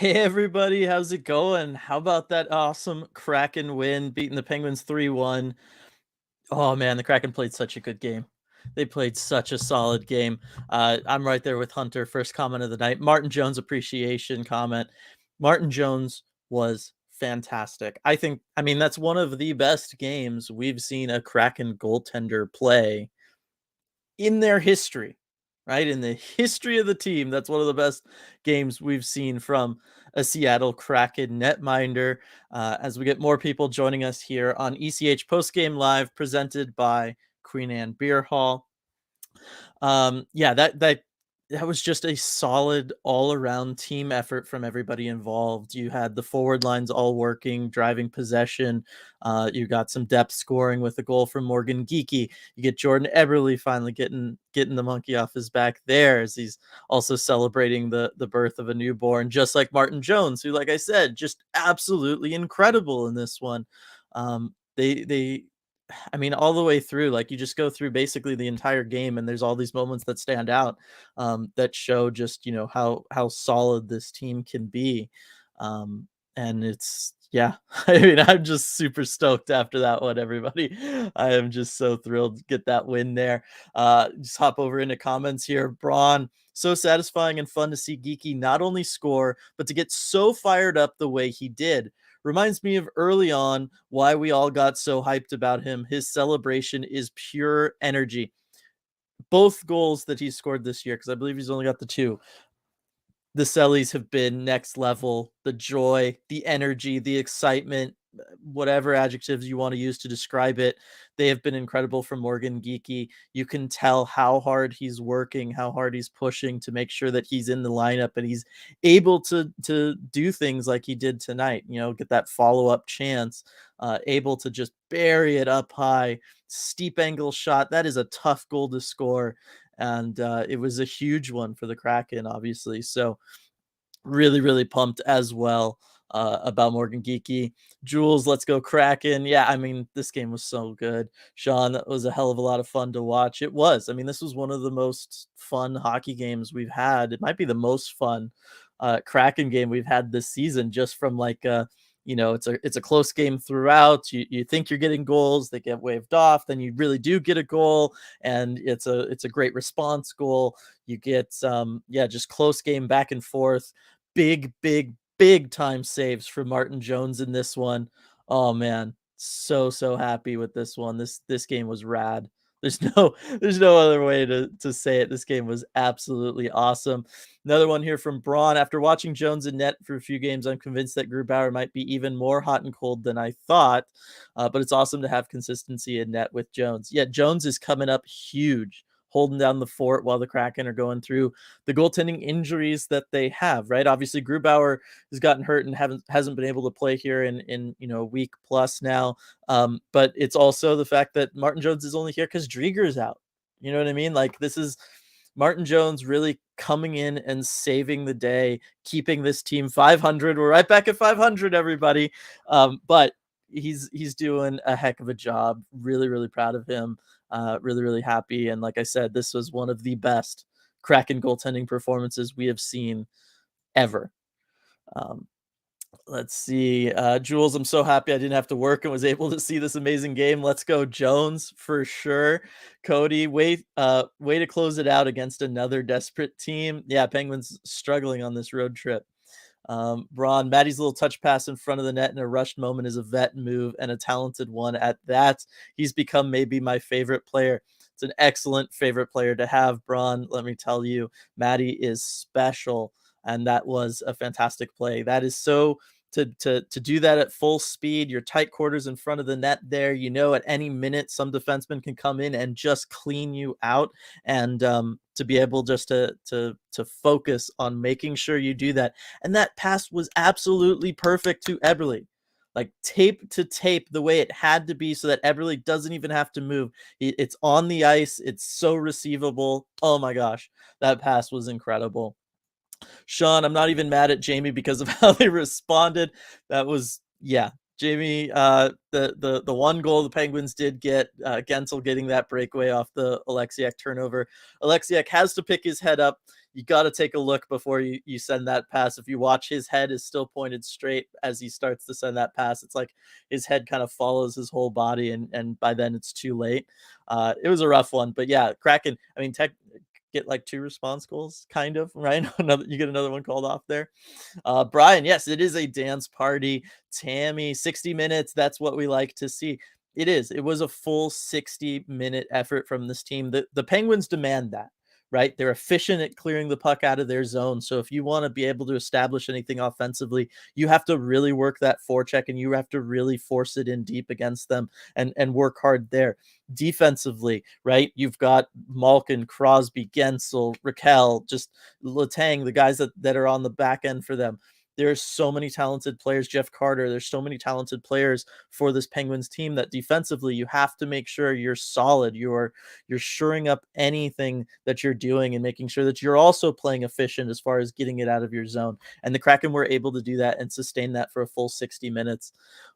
Hey everybody, how's it going? How about that awesome Kraken win, beating the Penguins 3-1? Oh man, the Kraken played such a good game. They played such a solid game. I'm right there with Hunter. First comment of the night. Martin Jones appreciation comment. Martin Jones was fantastic. I mean, that's one of the best games we've seen a Kraken goaltender play in their history, right? In the history of the team, that's one of the best games we've seen from a Seattle Kraken netminder. As we get more people joining us here on ECH Postgame Live, presented by Queen Anne Beer Hall. Yeah, that was just a solid all-around team effort from everybody involved. You had the forward lines all working, driving possession. You got some depth scoring with a goal from Morgan Geekie. You get Jordan Eberle finally getting the monkey off his back there, as he's also celebrating the birth of a newborn, just like Martin Jones, who, like I said, just absolutely incredible in this one. They I mean, all the way through, like, you just go through basically the entire game, and there's all these moments that stand out, that show just, how solid this team can be. And it's yeah, I mean, I'm just super stoked after that one, everybody. I am just so thrilled to get that win there. Just hop over into comments here. Braun, so satisfying and fun to see Geeky not only score, but to get so fired up the way he did. Reminds me of early on why we all got so hyped about him. His celebration is pure energy. Both goals that he scored this year, because I believe he's only got the two, the Sellies have been next level. The joy, the energy, the excitement, whatever adjectives you want to use to describe it, they have been incredible from Morgan Geekie. You can tell how hard he's working, how hard he's pushing to make sure that he's in the lineup and he's able to do things like he did tonight. Get that follow-up chance, able to just bury it up high, steep angle shot. That is a tough goal to score, and it was a huge one for the Kraken, obviously. So really, really pumped as well about Morgan Geekie. Jules, let's go Kraken. Yeah, I mean, this game was so good. Sean, that was a hell of a lot of fun to watch. It was. I mean, this was one of the most fun hockey games we've had. It might be the most fun Kraken game we've had this season, just from like it's a close game throughout. You think you're getting goals, they get waved off, then you really do get a goal, and it's a great response goal. You get just close game back and forth. Big time saves from Martin Jones in this one. Oh man, so happy with this one. This game was rad. There's no other way to say it. This game was absolutely awesome. Another one here from Braun. After watching Jones in net for a few games, I'm convinced that Grubauer might be even more hot and cold than I thought. But it's awesome to have consistency in net with Jones. Yeah, Jones is coming up huge, holding down the fort while the Kraken are going through the goaltending injuries that they have, right? Obviously, Grubauer has gotten hurt and hasn't been able to play here in a week plus now. But it's also the fact that Martin Jones is only here because Drieger's out. You know what I mean? Like, this is Martin Jones really coming in and saving the day, keeping this team 500. We're right back at 500, everybody. But he's doing a heck of a job. Really, really proud of him. Really, really happy. And like I said, this was one of the best Kraken goaltending performances we have seen ever. Um, let's see. Jules, I'm so happy I didn't have to work and was able to see this amazing game. Let's go Jones for sure. Cody, way to close it out against another desperate team. Yeah, Penguins struggling on this road trip. Braun, Maddie's little touch pass in front of the net in a rushed moment is a vet move, and a talented one at that. He's become maybe my favorite player. It's an excellent favorite player to have, Braun. Let me tell you, Maddie is special, and that was a fantastic play. That is so to do that at full speed, your tight quarters in front of the net there. At any minute some defenseman can come in and just clean you out, and to be able just to focus on making sure you do that. And that pass was absolutely perfect to Eberle, like tape to tape, the way it had to be, so that Eberle doesn't even have to move. It's on the ice. It's so receivable. Oh my gosh, that pass was incredible. Sean, I'm not even mad at Jamie because of how they responded. That was, yeah, Jamie, the one goal the Penguins did get, Gensel getting that breakaway off the Alexiak turnover. Alexiak has to pick his head up. You got to take a look before you send that pass. If you watch, his head is still pointed straight as he starts to send that pass. It's like his head kind of follows his whole body, and by then it's too late. It was a rough one, but yeah, Kraken. I mean, get like 2 response goals, kind of, right? You get another one called off there. Brian, yes, it is a dance party. Tammy, 60 minutes. That's what we like to see. It is. It was a full 60-minute effort from this team. The Penguins demand that, right? They're efficient at clearing the puck out of their zone. So if you want to be able to establish anything offensively, you have to really work that forecheck, and you have to really force it in deep against them and work hard there. Defensively, right? You've got Malkin, Crosby, Gensel, Raquel, just Letang, the guys that are on the back end for them. There's so many talented players. Jeff Carter, there's so many talented players for this Penguins team that defensively you have to make sure you're solid. You're shoring up anything that you're doing and making sure that you're also playing efficient as far as getting it out of your zone. And the Kraken were able to do that and sustain that for a full 60 minutes.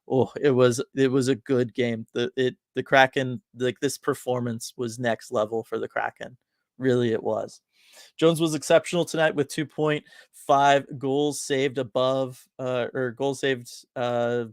Oh, it was a good game. The Kraken, like, this performance was next level for the Kraken. Really, it was. Jones was exceptional tonight with 2.5 goals saved above, or goals saved, GSAE.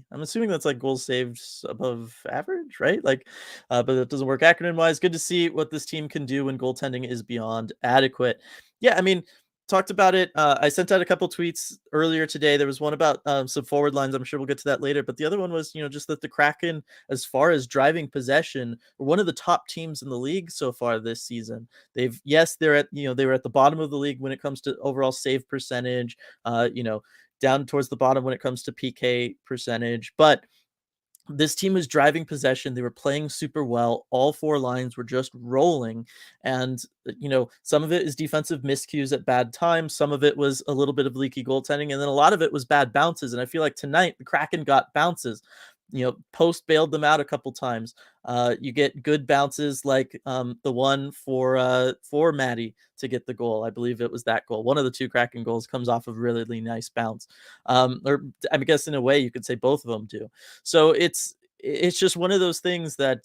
I'm assuming that's like goals saved above average, right? Like, but it doesn't work acronym wise. Good to see what this team can do when goaltending is beyond adequate. Yeah, I mean, talked about it. I sent out a couple tweets earlier today. There was one about some forward lines. I'm sure we'll get to that later. But the other one was, just that the Kraken, as far as driving possession, are one of the top teams in the league so far this season. They're at, they were at the bottom of the league when it comes to overall save percentage. Down towards the bottom when it comes to PK percentage, but this team was driving possession. They were playing super well. All 4 lines were just rolling. And, some of it is defensive miscues at bad times. Some of it was a little bit of leaky goaltending. And then a lot of it was bad bounces. And I feel like tonight the Kraken got bounces. Post bailed them out a couple times. You get good bounces like the one for Maddie to get the goal. I believe it was that goal. One of the 2 Kraken goals comes off of a really nice bounce. Or I guess in a way you could say both of them do. So it's just one of those things that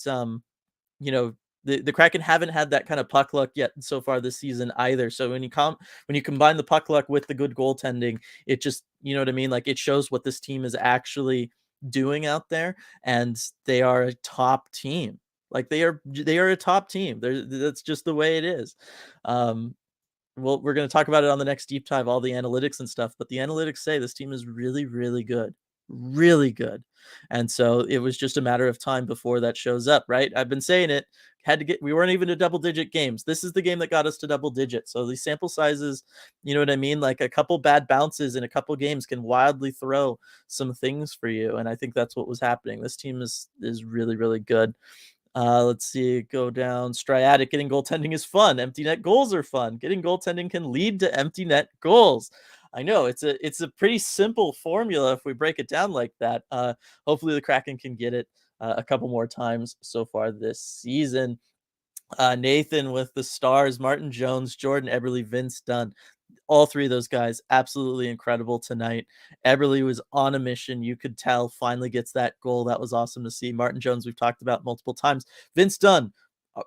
the Kraken haven't had that kind of puck luck yet so far this season either. So when you combine the puck luck with the good goaltending, it just, you know what I mean? Like, it shows what this team is actually doing out there, and they are a top team. Like, they are a top team. That's just the way it is. Well, we're going to talk about it on the next deep dive, all the analytics and stuff, but the analytics say this team is really good. Really good. And so it was just a matter of time before that shows up, right? I've been saying it. We weren't even to double digit games. This is the game that got us to double digit. So these sample sizes, you know what I mean? Like, a couple bad bounces in a couple games can wildly throw some things for you. And I think that's what was happening. This team is really good. Let's see, go down. Striatic, getting goaltending is fun. Empty net goals are fun. Getting goaltending can lead to empty net goals. I know it's a pretty simple formula if we break it down like that. Hopefully the Kraken can get it a couple more times so far this season. Nathan with the stars, Martin Jones, Jordan Eberle, Vince Dunn. All 3 of those guys absolutely incredible tonight. Eberle was on a mission. You could tell, finally gets that goal. That was awesome to see. Martin Jones, we've talked about multiple times. Vince Dunn,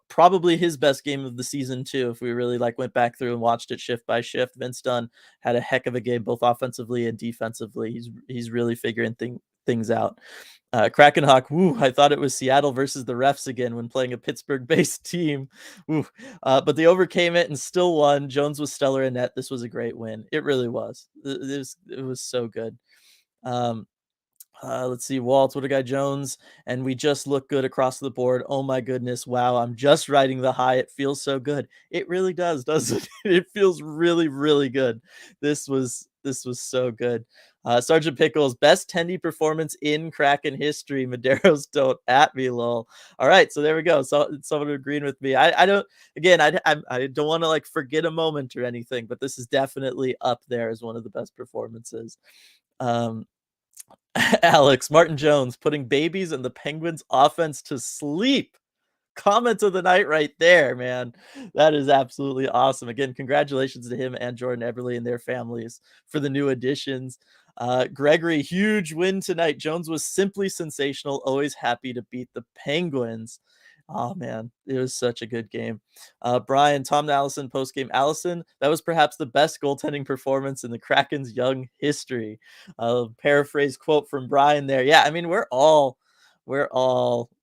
probably his best game of the season too. If we really went back through and watched it shift by shift, Vince Dunn had a heck of a game, both offensively and defensively. He's really figuring things out. Krakenhawk, I thought it was Seattle versus the refs again when playing a Pittsburgh-based team. But they overcame it and still won. Jones was stellar in net. This was a great win. It really was. It was so good. Let's see, Walt, what a guy, Jones, and we just look good across the board. Oh my goodness, wow! I'm just riding the high. It feels so good. It really does, doesn't it? It feels really good. This was so good. Sergeant Pickles, best Tendy performance in Kraken history. Maderos don't at me, lol. All right, so there we go. So someone agreeing with me. I don't. Again, I don't want to forget a moment or anything, but this is definitely up there as one of the best performances. Alex, Martin Jones putting babies and the Penguins offense to sleep. Comment of the night right there, man. That is absolutely awesome. Again, congratulations to him and Jordan Eberle and their families for the new additions. Gregory, huge win tonight. Jones was simply sensational. Always happy to beat the Penguins. Oh man, it was such a good game. Brian, Tom Allison post game. Allison, that was perhaps the best goaltending performance in the Kraken's young history. Paraphrase quote from Brian there. Yeah, I mean we're all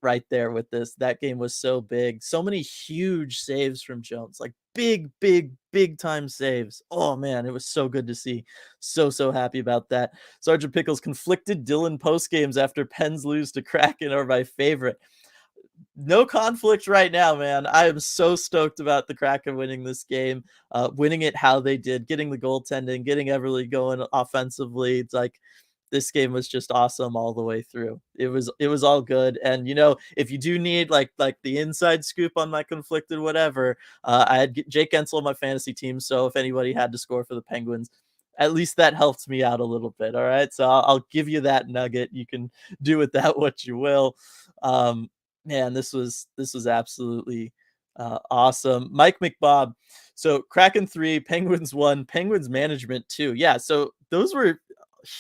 right there with this. That game was so big. So many huge saves from Jones. Like big, big, big time saves. Oh man, it was so good to see. So happy about that. Sergeant Pickles conflicted Dylan post games after Pens lose to Kraken are my favorite. No conflict right now, man. I am so stoked about the Kraken winning this game, winning it how they did, getting the goaltending, getting Everly going offensively. It's like this game was just awesome all the way through. It was all good. And if you do need like the inside scoop on my conflicted whatever, I had Jake Gensel on my fantasy team. So if anybody had to score for the Penguins, at least that helped me out a little bit. All right. So I'll give you that nugget. You can do with that what you will. Man, this was absolutely awesome. Mike McBob. So Kraken 3, Penguins 1, Penguins management 2. Yeah, so those were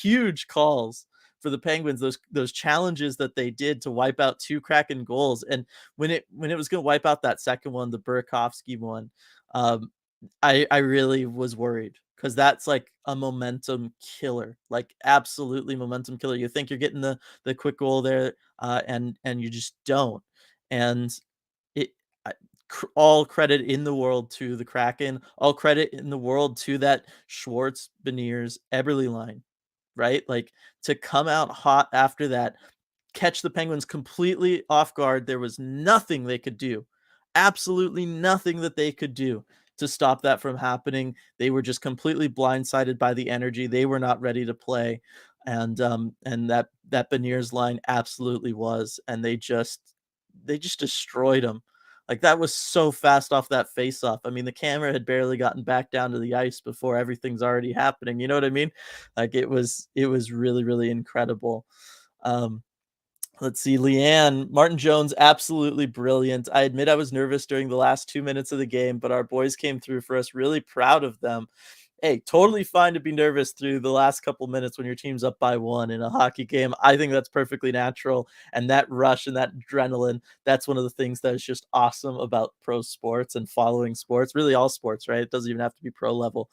huge calls for the Penguins. Those challenges that they did to wipe out two Kraken goals, and when it was going to wipe out that second one, the Burakovsky one, um, I really was worried because that's like a momentum killer, like absolutely momentum killer. You think you're getting the quick goal there, and you just don't. And it all credit in the world to the Kraken, all credit in the world to that Schwartz, Beniers, Eberle line, right? Like to come out hot after that, catch the Penguins completely off guard. There was nothing they could do, absolutely nothing that they could do to stop that from happening. They were just completely blindsided by the energy. They were not ready to play, and that Beniers line absolutely was, and they just destroyed them. Like that was so fast off that face off. I mean, the camera had barely gotten back down to the ice before everything's already happening. You know what I mean? Like it was really, really incredible. Um, Let's see, Leanne, Martin Jones, absolutely brilliant. I admit I was nervous during the last 2 minutes of the game, but our boys came through for us. Really proud of them. Hey, totally fine to be nervous through the last couple minutes when your team's up by one in a hockey game. I think that's perfectly natural. And that rush and that adrenaline, that's one of the things that is just awesome about pro sports and following sports, really all sports, right? It doesn't even have to be pro level.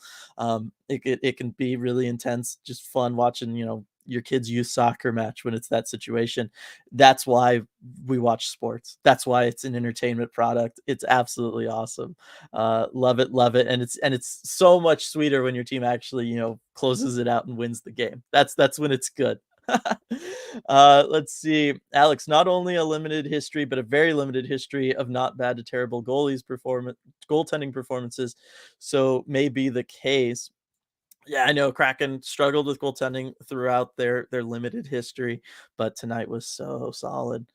It can be really intense, just fun watching, your kid's youth soccer match when it's that situation. That's why we watch sports. That's why it's an entertainment product. It's absolutely awesome. Love it, and it's so much sweeter when your team actually closes it out and wins the game. That's when it's good. Let's see, Alex. Not only a limited history, but a very limited history of not bad to terrible goaltending performances. So may be the case. Yeah, I know Kraken struggled with goaltending throughout their limited history, but tonight was so solid.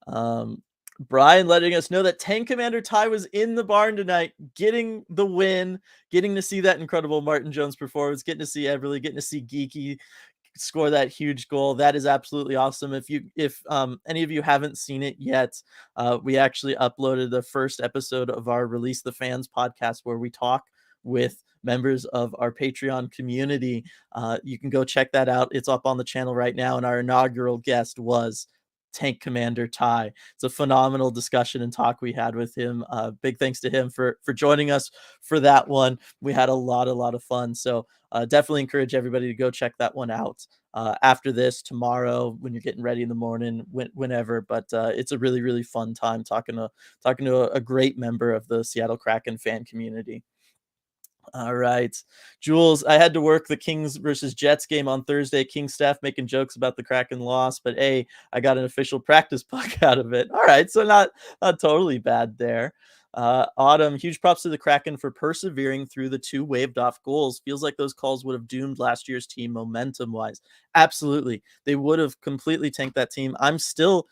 Um, Brian letting us know that Tank Commander Ty was in the barn tonight, getting the win, getting to see that incredible Martin Jones performance, getting to see Everly, getting to see Geeky score that huge goal. That is absolutely awesome. If any of you haven't seen it yet, we actually uploaded the first episode of our Release the Fans podcast where we talk with members of our Patreon community. You can go check that out. It's up on the channel right now, and our inaugural guest was Tank Commander Ty. It's a phenomenal discussion and talk we had with him. Big thanks to him for joining us for that one. We had a lot of fun. So definitely encourage everybody to go check that one out after this, tomorrow, when you're getting ready in the morning, whenever. But it's a really fun time talking to a great member of the Seattle Kraken fan community. All right. Jules, I had to work the Kings versus Jets game on Thursday. Kings staff making jokes about the Kraken loss, but hey, I got an official practice puck out of it. All right, so not totally bad there. Autumn, huge props to the Kraken for persevering through the two waved off goals. Feels like those calls would have doomed last year's team momentum wise. Absolutely. They would have completely tanked that team. I'm still,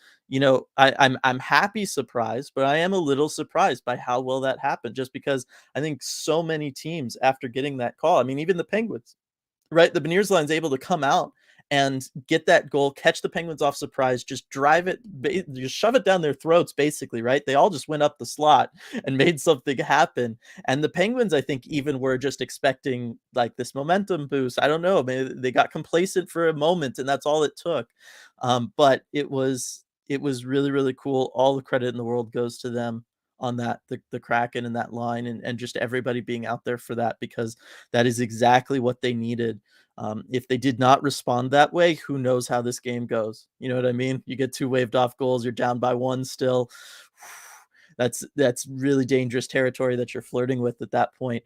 I'm happy surprised, but I am a little surprised by how well that happened just because I think so many teams after getting that call, I mean, even the Penguins, right? The Beniers line's able to come out and get that goal, catch the Penguins off surprise, just drive it, just shove it down their throats, basically, right? They all just went up the slot and made something happen. And the Penguins, I think, even were just expecting like this momentum boost. I don't know. Maybe they got complacent for a moment, and that's all it took. But it was really, really cool. All the credit in the world goes to them on that, the Kraken and that line, and just everybody being out there for that, because that is exactly what they needed. If they did not respond that way, who knows how this game goes? You know what I mean? You get two waved off goals, you're down by one still. That's really dangerous territory that you're flirting with at that point.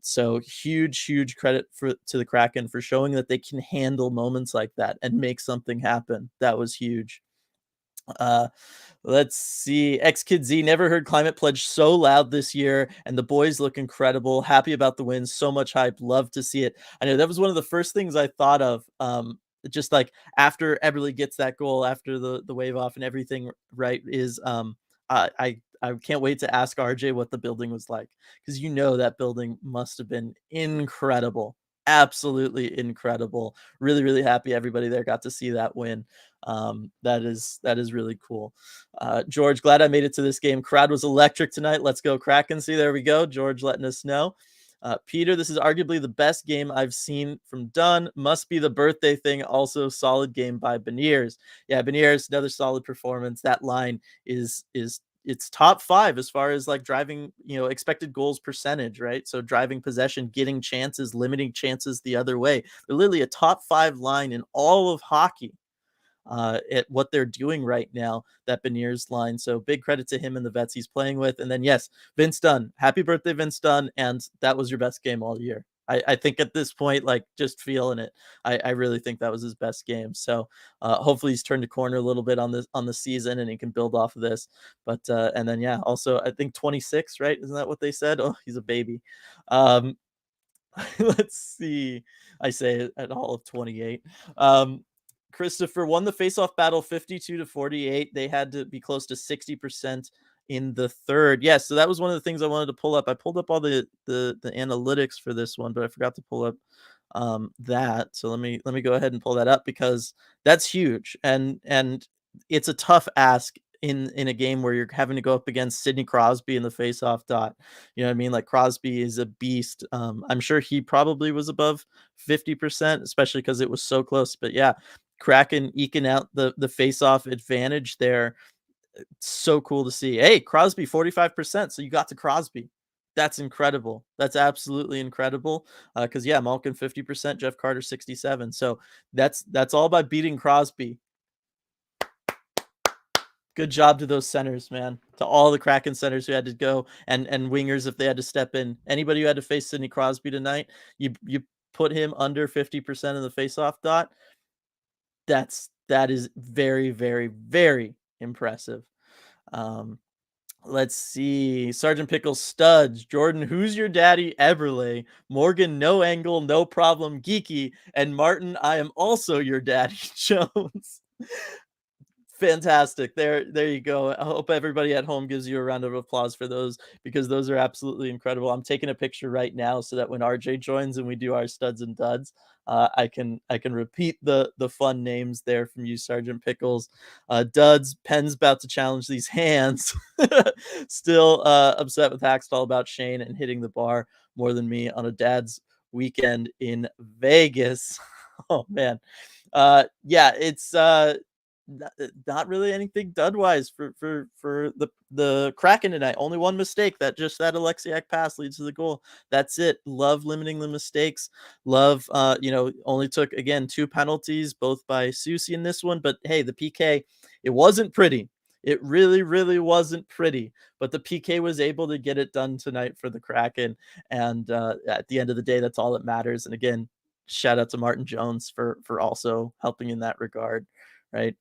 So huge, huge credit to the Kraken for showing that they can handle moments like that and make something happen. That was huge. Uh, let's see. X Kid Z, never heard Climate Pledge so loud this year, and the boys look incredible. Happy about the win. So much hype. Love to see it. I know that was one of the first things I thought of. Just like after Eberle gets that goal, after the wave off and everything, right? Is I can't wait to ask RJ what the building was like, because you know that building must have been incredible. Absolutely incredible. Really, really happy everybody there got to see that win. That is really cool. George, glad I made it to this game. Crowd was electric tonight. Let's go Kraken. See, there we go. George letting us know. Peter, this is arguably the best game I've seen from Dunn. Must be the birthday thing. Also, solid game by Beniers. Yeah, Beniers, another solid performance. That line is it's top 5 as far as like driving, expected goals percentage, right? So driving possession, getting chances, limiting chances the other way. They're literally a top 5 line in all of hockey at what they're doing right now, that Beniers line. So big credit to him and the vets he's playing with. And then, yes, Vince Dunn. Happy birthday, Vince Dunn. And that was your best game all year. I think at this point, like just feeling it, I really think that was his best game. So hopefully he's turned a corner a little bit on the season and he can build off of this. But and then yeah, also I think 26, right? Isn't that what they said? Oh, he's a baby. Um, let's see. I say it at all of 28. Christopher won the faceoff battle 52-48. They had to be close to 60% in the third. Yeah, so that was one of the things I wanted to pull up. I pulled up all the analytics for this one, but I forgot to pull up that. So let me go ahead and pull that up, because that's huge, and it's a tough ask in a game where you're having to go up against Sidney Crosby in the faceoff dot. You know what I mean? Like Crosby is a beast. I'm sure he probably was above 50%, especially because it was so close. But yeah, Kraken eking out the face-off advantage there. So cool to see. Hey, Crosby 45%. So you got to Crosby. That's incredible. That's absolutely incredible. Because yeah, Malkin 50%, Jeff Carter 67. So that's all by beating Crosby. Good job to those centers, man. To all the Kraken centers who had to go, and wingers if they had to step in. Anybody who had to face Sidney Crosby tonight, you put him under 50% of the faceoff dot. That is very, very, very impressive. Let's see. Sergeant Pickles studs. Jordan, who's your daddy? Eberle. Morgan, no angle, no problem. Geeky. And Martin, I am also your daddy. Jones. Fantastic. There you go. I hope everybody at home gives you a round of applause for those, because those are absolutely incredible. I'm taking a picture right now so that when RJ joins and we do our studs and duds, I can repeat the fun names there from you, Sergeant Pickles. Duds, Penn's about to challenge these hands. Still upset with Hackstall about Shane and hitting the bar more than me on a dad's weekend in Vegas. Oh man. Yeah, it's not really anything dud wise for the Kraken tonight. Only one mistake, that Alexiak pass leads to the goal. That's it. Love limiting the mistakes. Love only took again 2 penalties, both by Susie in this one. But hey, the PK, it wasn't pretty. It really, really wasn't pretty. But the PK was able to get it done tonight for the Kraken. And at the end of the day, that's all that matters. And again, shout out to Martin Jones for also helping in that regard, right?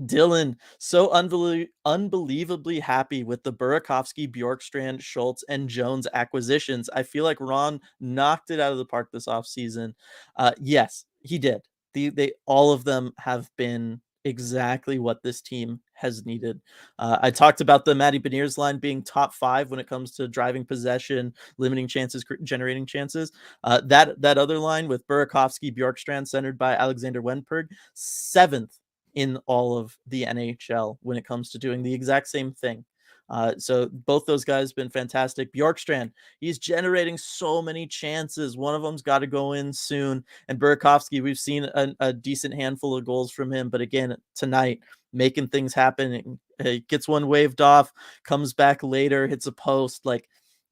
Dylan, so unbelievably happy with the Burakovsky, Bjorkstrand, Schultz, and Jones acquisitions. I feel like Ron knocked it out of the park this offseason. Yes, he did. They all of them have been exactly what this team has needed. I talked about the Matty Beniers line being top 5 when it comes to driving possession, limiting chances, generating chances. That other line with Burakovsky, Bjorkstrand, centered by Alexander Wenberg, 7th in all of the NHL when it comes to doing the exact same thing. So both those guys have been fantastic. Bjorkstrand, he's generating so many chances. One of them's got to go in soon. And Burakovsky, we've seen a decent handful of goals from him, but again tonight, making things happen. He gets one waved off, comes back later, hits a post. Like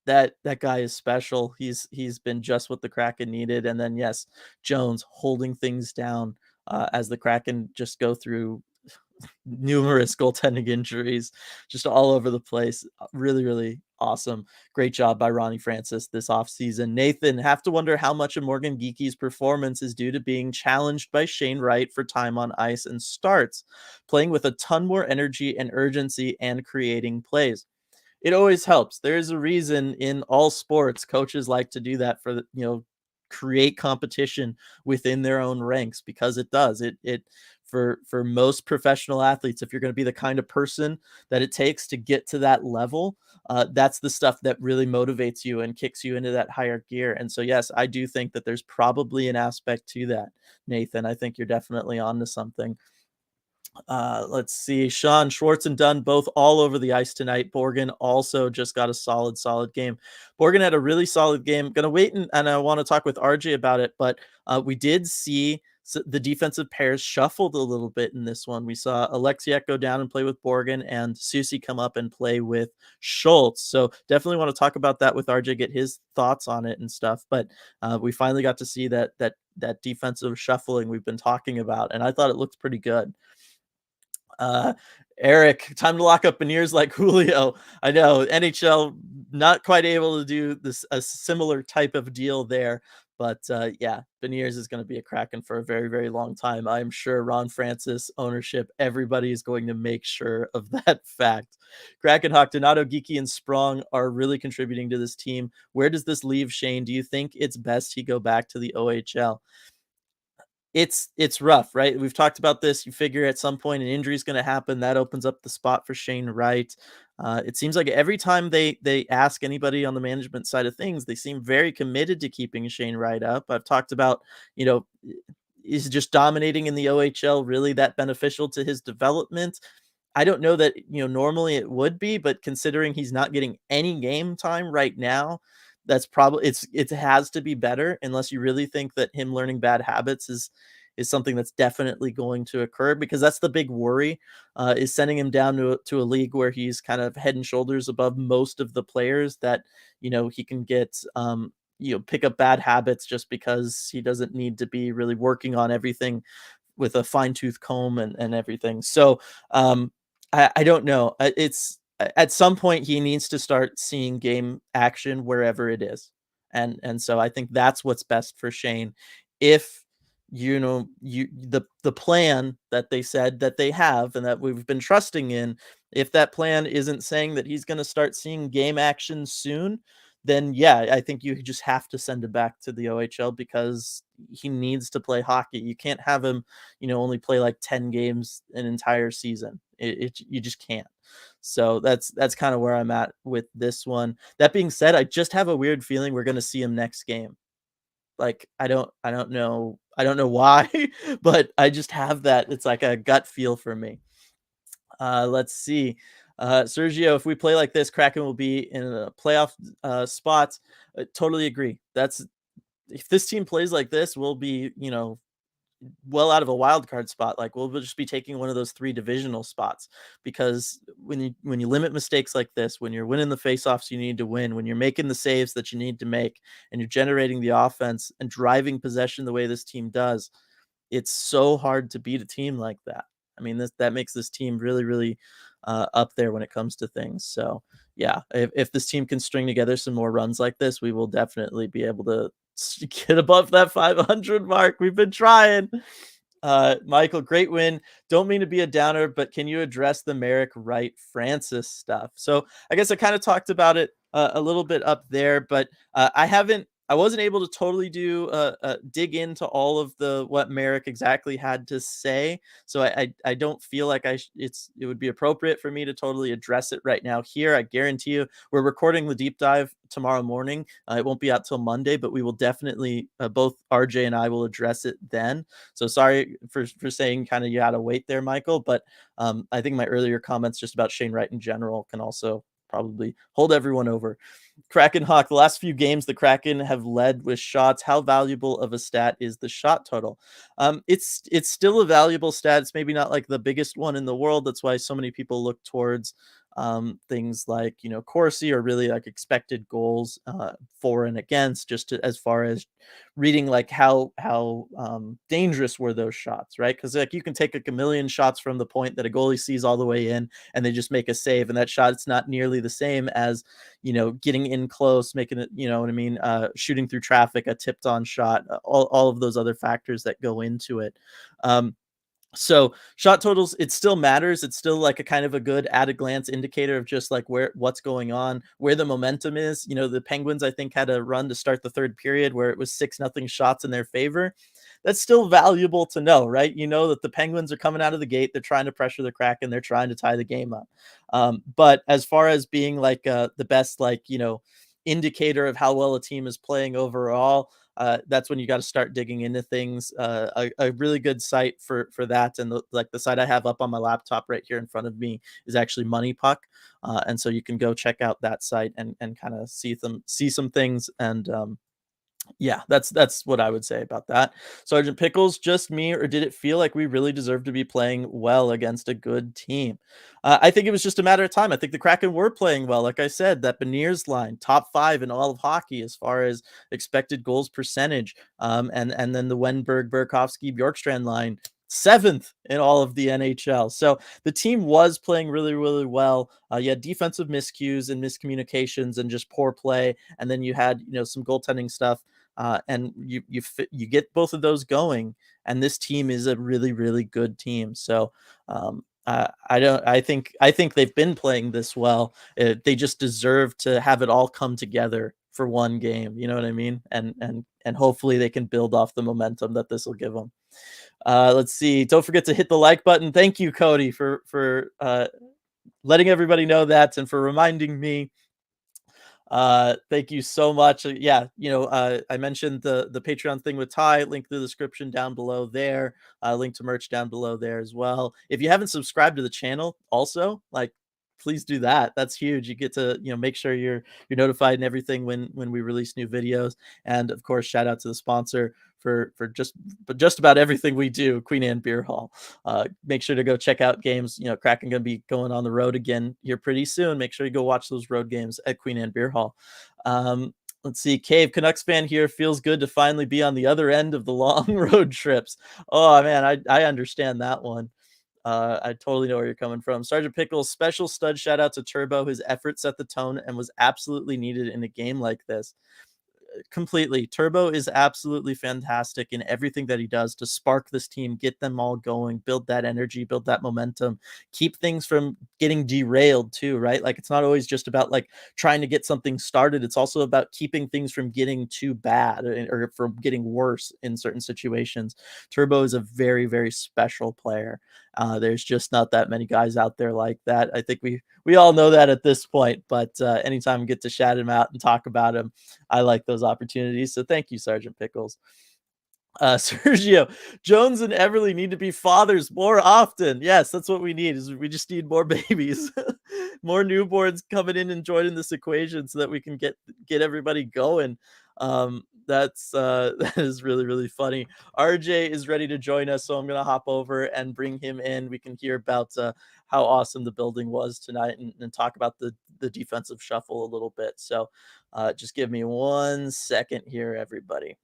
that guy is special. He's been just what the Kraken needed. And then yes, Jones holding things down as the Kraken just go through numerous goaltending injuries just all over the place. Really, really awesome. Great job by Ronnie Francis this offseason. Nathan, have to wonder how much of Morgan Geeky's performance is due to being challenged by Shane Wright for time on ice and starts, playing with a ton more energy and urgency and creating plays. It always helps. There's a reason in all sports coaches like to do that for create competition within their own ranks, because it does it for most professional athletes. If you're going to be the kind of person that it takes to get to that level, that's the stuff that really motivates you and kicks you into that higher gear. And so yes, I do think that there's probably an aspect to that, Nathan. I think you're definitely on to something. Let's see. Sean Schwartz and Dunn both all over the ice tonight. Borgen also just got a solid game. Borgen had a really solid game. Gonna wait and I want to talk with RJ about it, but we did see the defensive pairs shuffled a little bit in this one. We saw Alexiak go down and play with Borgen and Susie come up and play with Schultz. So definitely want to talk about that with RJ, get his thoughts on it and stuff. But we finally got to see that defensive shuffling we've been talking about, and I thought it looked pretty good. Eric, time to lock up Beniers like Julio. I know NHL not quite able to do this a similar type of deal there, but yeah, Beniers is going to be a Kraken for a very, very long time. I'm sure Ron Francis, ownership, everybody is going to make sure of that fact. Kraken, Hawk, Donato, Geeky, and Sprong are really contributing to this team. Where does this leave Shane? Do you think it's best he go back to the OHL? It's rough, right? We've talked about this. You figure at some point an injury is going to happen. That opens up the spot for Shane Wright. It seems like every time they ask anybody on the management side of things, they seem very committed to keeping Shane Wright up. I've talked about, is just dominating in the OHL really that beneficial to his development? I don't know that, normally it would be, but considering he's not getting any game time right now, that's probably it has to be better, unless you really think that him learning bad habits is something that's definitely going to occur, because that's the big worry, is sending him down to a league where he's kind of head and shoulders above most of the players that, he can get, pick up bad habits just because he doesn't need to be really working on everything with a fine tooth comb and everything. So, I don't know. It's at some point he needs to start seeing game action wherever it is. And so I think that's what's best for Shane. If the plan that they said that they have and that we've been trusting in, if that plan isn't saying that he's going to start seeing game action soon, then yeah, I think you just have to send him back to the OHL, because he needs to play hockey. You can't have him, only play like 10 games an entire season. You just can't. So that's kind of where I'm at with this one. That being said, I just have a weird feeling we're going to see him next game. Like I don't know why, but I just have that. It's like a gut feel for me. Let's see. Sergio, if we play like this, Kraken will be in a playoff spot. Totally agree. If this team plays like this, we'll be, well out of a wild card spot. Like we'll just be taking one of those 3 divisional spots, because when you limit mistakes like this, when you're winning the faceoffs you need to win, when you're making the saves that you need to make, and you're generating the offense and driving possession the way this team does, it's so hard to beat a team like that. I mean, that makes this team really, really up there when it comes to things. So yeah, if this team can string together some more runs like this, we will definitely be able to get above that 500 mark. We've been trying. Michael, great win. Don't mean to be a downer, but can you address the Merrick Wright Francis stuff? So I guess I kind of talked about it a little bit up there, but I haven't I wasn't able to totally dig into all of the what Merrick exactly had to say, so I don't feel like it would be appropriate for me to totally address it right now here. I guarantee you, we're recording the deep dive tomorrow morning. It won't be out till Monday, but we will definitely both RJ and I will address it then. So sorry for saying kind of you had to wait there, Michael, but I think my earlier comments just about Shane Wright in general can also probably hold everyone over. Kraken Hawk, the last few games the Kraken have led with shots. How valuable of a stat is the shot total? It's still a valuable stat. It's maybe not like the biggest one in the world. That's why so many people look towards things like Corsi, or really like expected goals for and against, just as far as reading like how dangerous were those shots, right? Because like you can take like a million shots from the point that a goalie sees all the way in, and they just make a save, and that shot, it's not nearly the same as getting in close, making it, you know what I mean, shooting through traffic, a tipped on shot, all of those other factors that go into it. So shot totals, it still matters. It's still like a kind of a good at a glance indicator of just like what's going on, where the momentum is. The Penguins, I think, had a run to start the third period where it was 6-0 shots in their favor. That's still valuable to know, right? You know that the Penguins are coming out of the gate. They're trying to pressure the Kraken. They're trying to tie the game up. But as far as being like the best, like, indicator of how well a team is playing overall, that's when you got to start digging into things. A really good site for that, and the site I have up on my laptop right here in front of me is actually Money Puck, and so you can go check out that site and kind of see some things. And yeah, that's what I would say about that. Sergeant Pickles, just me, or did it feel like we really deserved to be playing well against a good team? I think it was just a matter of time. I think the Kraken were playing well. Like I said, that Beniers line, top 5 in all of hockey as far as expected goals percentage. And then the Wenberg, Burakovsky, Bjorkstrand line, 7th in all of the NHL. So the team was playing really, really well. You had defensive miscues and miscommunications and just poor play, and then you had some goaltending stuff. And you get both of those going, and this team is a really, really good team. So I think they've been playing this well. They just deserve to have it all come together for one game. You know what I mean? And hopefully they can build off the momentum that this will give them. Let's see. Don't forget to hit the like button. Thank you, Cody, for letting everybody know that and for reminding me. Thank you so much. Yeah, I mentioned the Patreon thing with Ty. Link in the description down below there. Link to merch down below there as well. If you haven't subscribed to the channel, also, like, please do that. That's huge. You get to make sure you're notified and everything when we release new videos. And of course, shout out to the sponsor for just about everything we do, Queen Anne Beer Hall. Make sure to go check out games. Kraken gonna be going on the road again here pretty soon. Make sure you go watch those road games at Queen Anne Beer Hall. Let's see. Cave Canucks fan here. Feels good to finally be on the other end of the long road trips. Oh man, I understand that one. I totally know where you're coming from. Sergeant Pickles, special stud shout out to Turbo. His effort set the tone and was absolutely needed in a game like this. Completely. Turbo is absolutely fantastic in everything that he does to spark this team, get them all going, build that energy, build that momentum, keep things from getting derailed too, right? Like, it's not always just about like trying to get something started. It's also about keeping things from getting too bad or from getting worse in certain situations. Turbo is a very, very special player. There's just not that many guys out there like that. I think we all know that at this point, but anytime we get to shout him out and talk about him, I like those opportunities. So thank you, Sergeant Pickles. Sergio, Jones and Everly need to be fathers more often. Yes, that's what we need. We just need more babies, more newborns coming in and joining this equation so that we can get everybody going. That is really, really funny. RJ is ready to join us, so I'm gonna hop over and bring him in. We can hear about how awesome the building was tonight and talk about the defensive shuffle a little bit. So just give me 1 second here, everybody.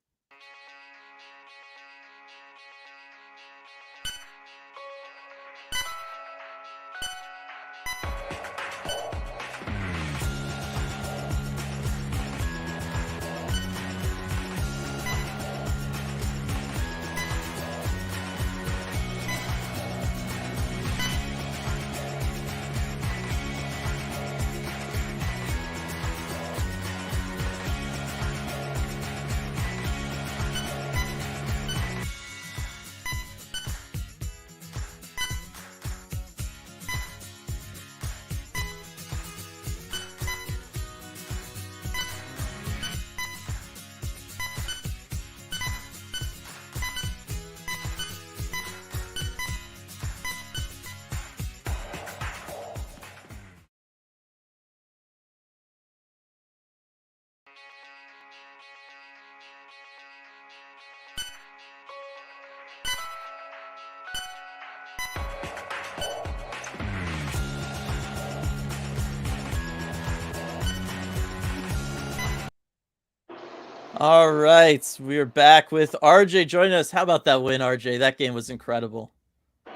All right, we're back with RJ joining us. How about that win, RJ? That game was incredible.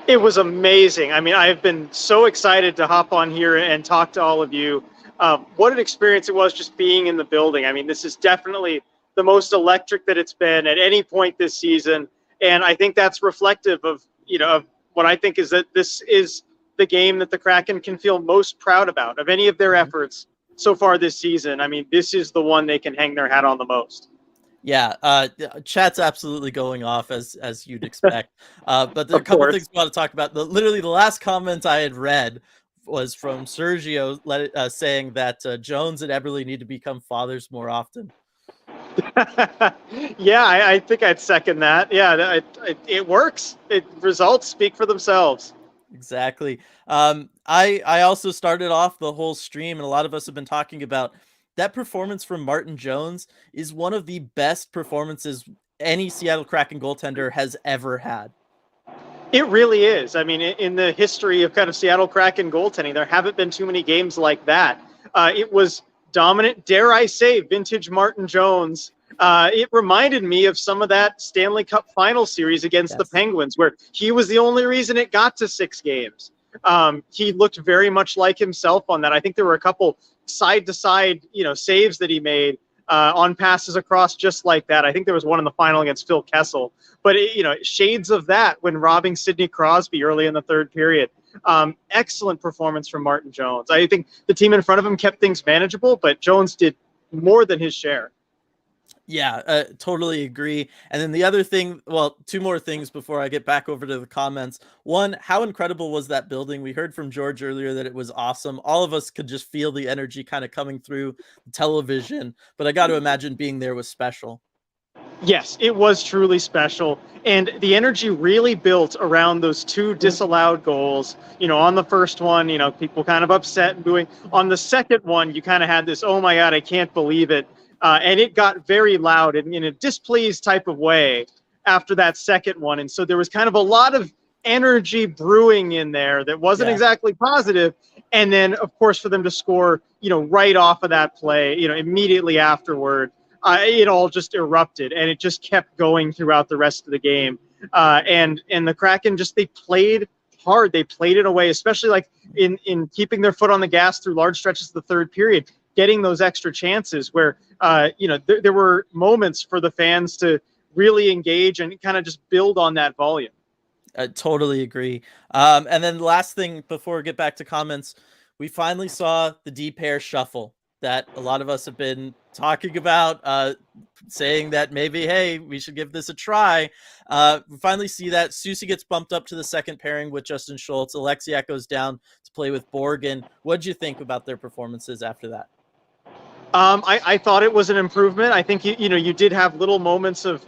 It was amazing. I mean, I've been so excited to hop on here and talk to all of you. What an experience it was just being in the building. I mean, this is definitely the most electric that it's been at any point this season, and I think that's reflective of of what I think is that this is the game that the Kraken can feel most proud about of any of their Mhm. efforts so far this season. I mean, this is the one they can hang their hat on the most. Yeah, chat's absolutely going off as you'd expect. But there are a Of couple course. things we want to talk about. Literally, the last comment I had read was from Sergio saying that Jones and Eberle need to become fathers more often. Yeah, I think I'd second that. Yeah, it works. Results speak for themselves. Exactly. I also started off the whole stream, and a lot of us have been talking about that performance from Martin Jones is one of the best performances any Seattle Kraken goaltender has ever had. It really is. I mean, in the history of kind of Seattle Kraken goaltending, there haven't been too many games like that. It was dominant, dare I say, vintage Martin Jones. It reminded me of some of that Stanley Cup final series against the Yes. Penguins, where he was the only reason it got to 6 games. He looked very much like himself on that. I think there were a couple side to side, saves that he made on passes across just like that. I think there was one in the final against Phil Kessel, but shades of that when robbing Sidney Crosby early in the third period. Excellent performance from Martin Jones. I think the team in front of him kept things manageable, but Jones did more than his share. Yeah, totally agree. And then the other thing, well, two more things before I get back over to the comments. One, how incredible was that building? We heard from George earlier that it was awesome. All of us could just feel the energy kind of coming through the television, but I got to imagine being there was special. Yes, it was truly special. And the energy really built around those two disallowed goals. On the first one, people kind of upset and booing. On the second one, you kind of had this, oh my God, I can't believe it. And it got very loud and in a displeased type of way after that second one. And so there was kind of a lot of energy brewing in there that wasn't Yeah. exactly positive. And then, of course, for them to score, right off of that play, immediately afterward, it all just erupted and it just kept going throughout the rest of the game. And the Kraken they played hard. They played it away, especially like in keeping their foot on the gas through large stretches of the third period, getting those extra chances where there were moments for the fans to really engage and kind of just build on that volume. I totally agree. And then the last thing before we get back to comments, we finally saw the D pair shuffle that a lot of us have been talking about, saying that maybe, hey, we should give this a try. We finally see that Susie gets bumped up to the second pairing with Justin Schultz. Alexiak goes down to play with Borgen. What'd you think about their performances after that? I thought it was an improvement. I think you did have little moments of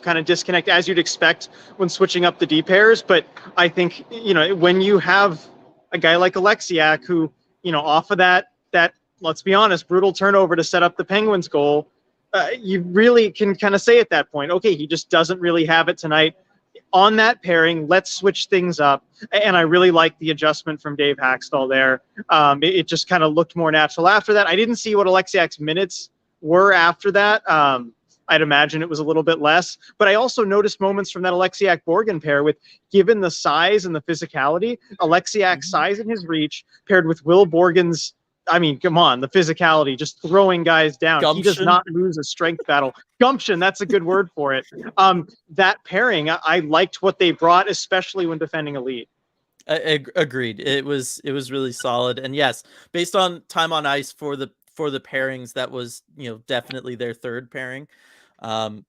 kind of disconnect as you'd expect when switching up the D pairs, but I think when you have a guy like Alexiak who off of that let's be honest brutal turnover to set up the Penguins goal, you really can kind of say at that point, okay, he just doesn't really have it tonight. On that pairing, let's switch things up. And I really liked the adjustment from Dave Haxtell there. It just kind of looked more natural after that. I didn't see what Alexiak's minutes were after that. I'd imagine it was a little bit less. But I also noticed moments from that Alexiak-Borgen pair with, given the size and the physicality, Alexiak's size and his reach paired with Will Borgen's, I mean, come on, the physicality, just throwing guys down. He does Gumption. not lose a strength battle. Gumption, that's a good word for it. That pairing, I liked what they brought, especially when defending a lead. Agreed. It was really solid, and yes, based on time on ice for the pairings, that was definitely their third pairing. Yeah.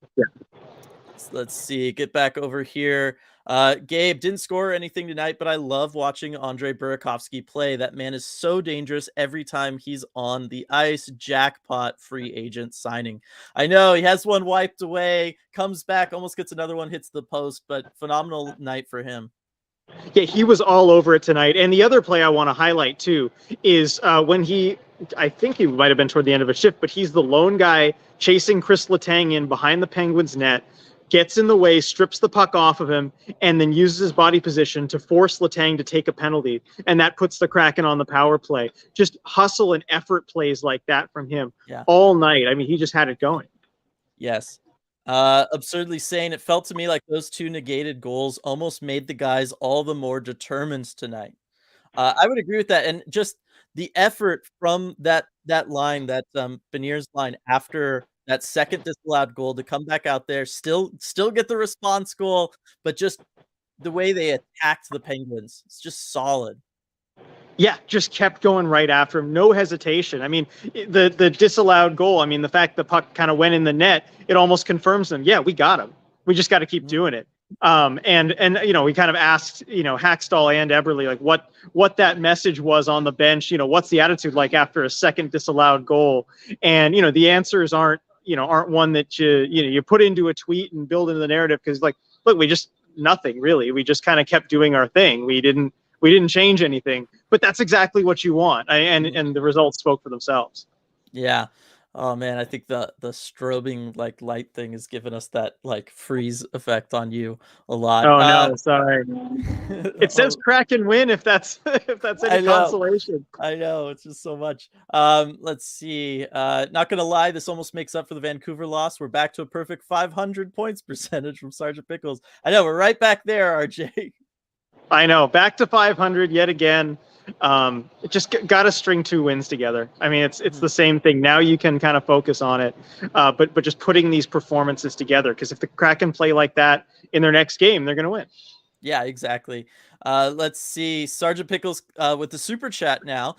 Let's see. Get back over here. Gabe didn't score anything tonight, but I love watching Andre Burakovsky play. That man is so dangerous every time he's on the ice. Jackpot free agent signing. I know he has one wiped away, comes back, almost gets another one, hits the post, but phenomenal night for him. Yeah, he was all over it tonight. And the other play I want to highlight too is when I think he might have been toward the end of a shift, but he's the lone guy chasing Chris Letang in behind the Penguins net, gets in the way, strips the puck off of him, and then uses his body position to force Letang to take a penalty. And that puts the Kraken on the power play. Just hustle and effort plays like that from him all night. I mean, he just had it going. Yes. Absurdly sane. It felt to me like those 2 negated goals almost made the guys all the more determined tonight. I would agree with that, and just the effort from that line, that, Beniers line after that second disallowed goal to come back out there, still get the response goal, but just the way they attacked the Penguins, it's just solid. Yeah, just kept going right after him, no hesitation. I mean, the disallowed goal. I mean, the fact the puck kind of went in the net, it almost confirms them. Yeah, we got him. We just got to keep Mhm. doing it. And we kind of asked Hackstall and Eberle like what that message was on the bench. What's the attitude like after a second disallowed goal? And the answers aren't one that you put into a tweet and build into the narrative, because like, look, we just nothing really. We just kind of kept doing our thing. We didn't change anything, but that's exactly what you want, and Mhm. the results spoke for themselves. Yeah. Oh man, I think the strobing like light thing has given us that like freeze effect on you a lot. Oh no, sorry. It says Oh, Kraken win if that's if that's any I know. consolation. I know, it's just so much. Let's see. Not gonna lie, this almost makes up for the Vancouver loss. We're back to a perfect 500 points percentage from Sergeant Pickles. I know, we're right back there, RJ. I know, back to 500 yet again. Just got to string 2 wins together. I mean, it's the same thing. Now you can kind of focus on it, but just putting these performances together. Because if the Kraken play like that in their next game, they're going to win. Yeah, exactly. Let's see. Sergeant Pickles with the super chat now.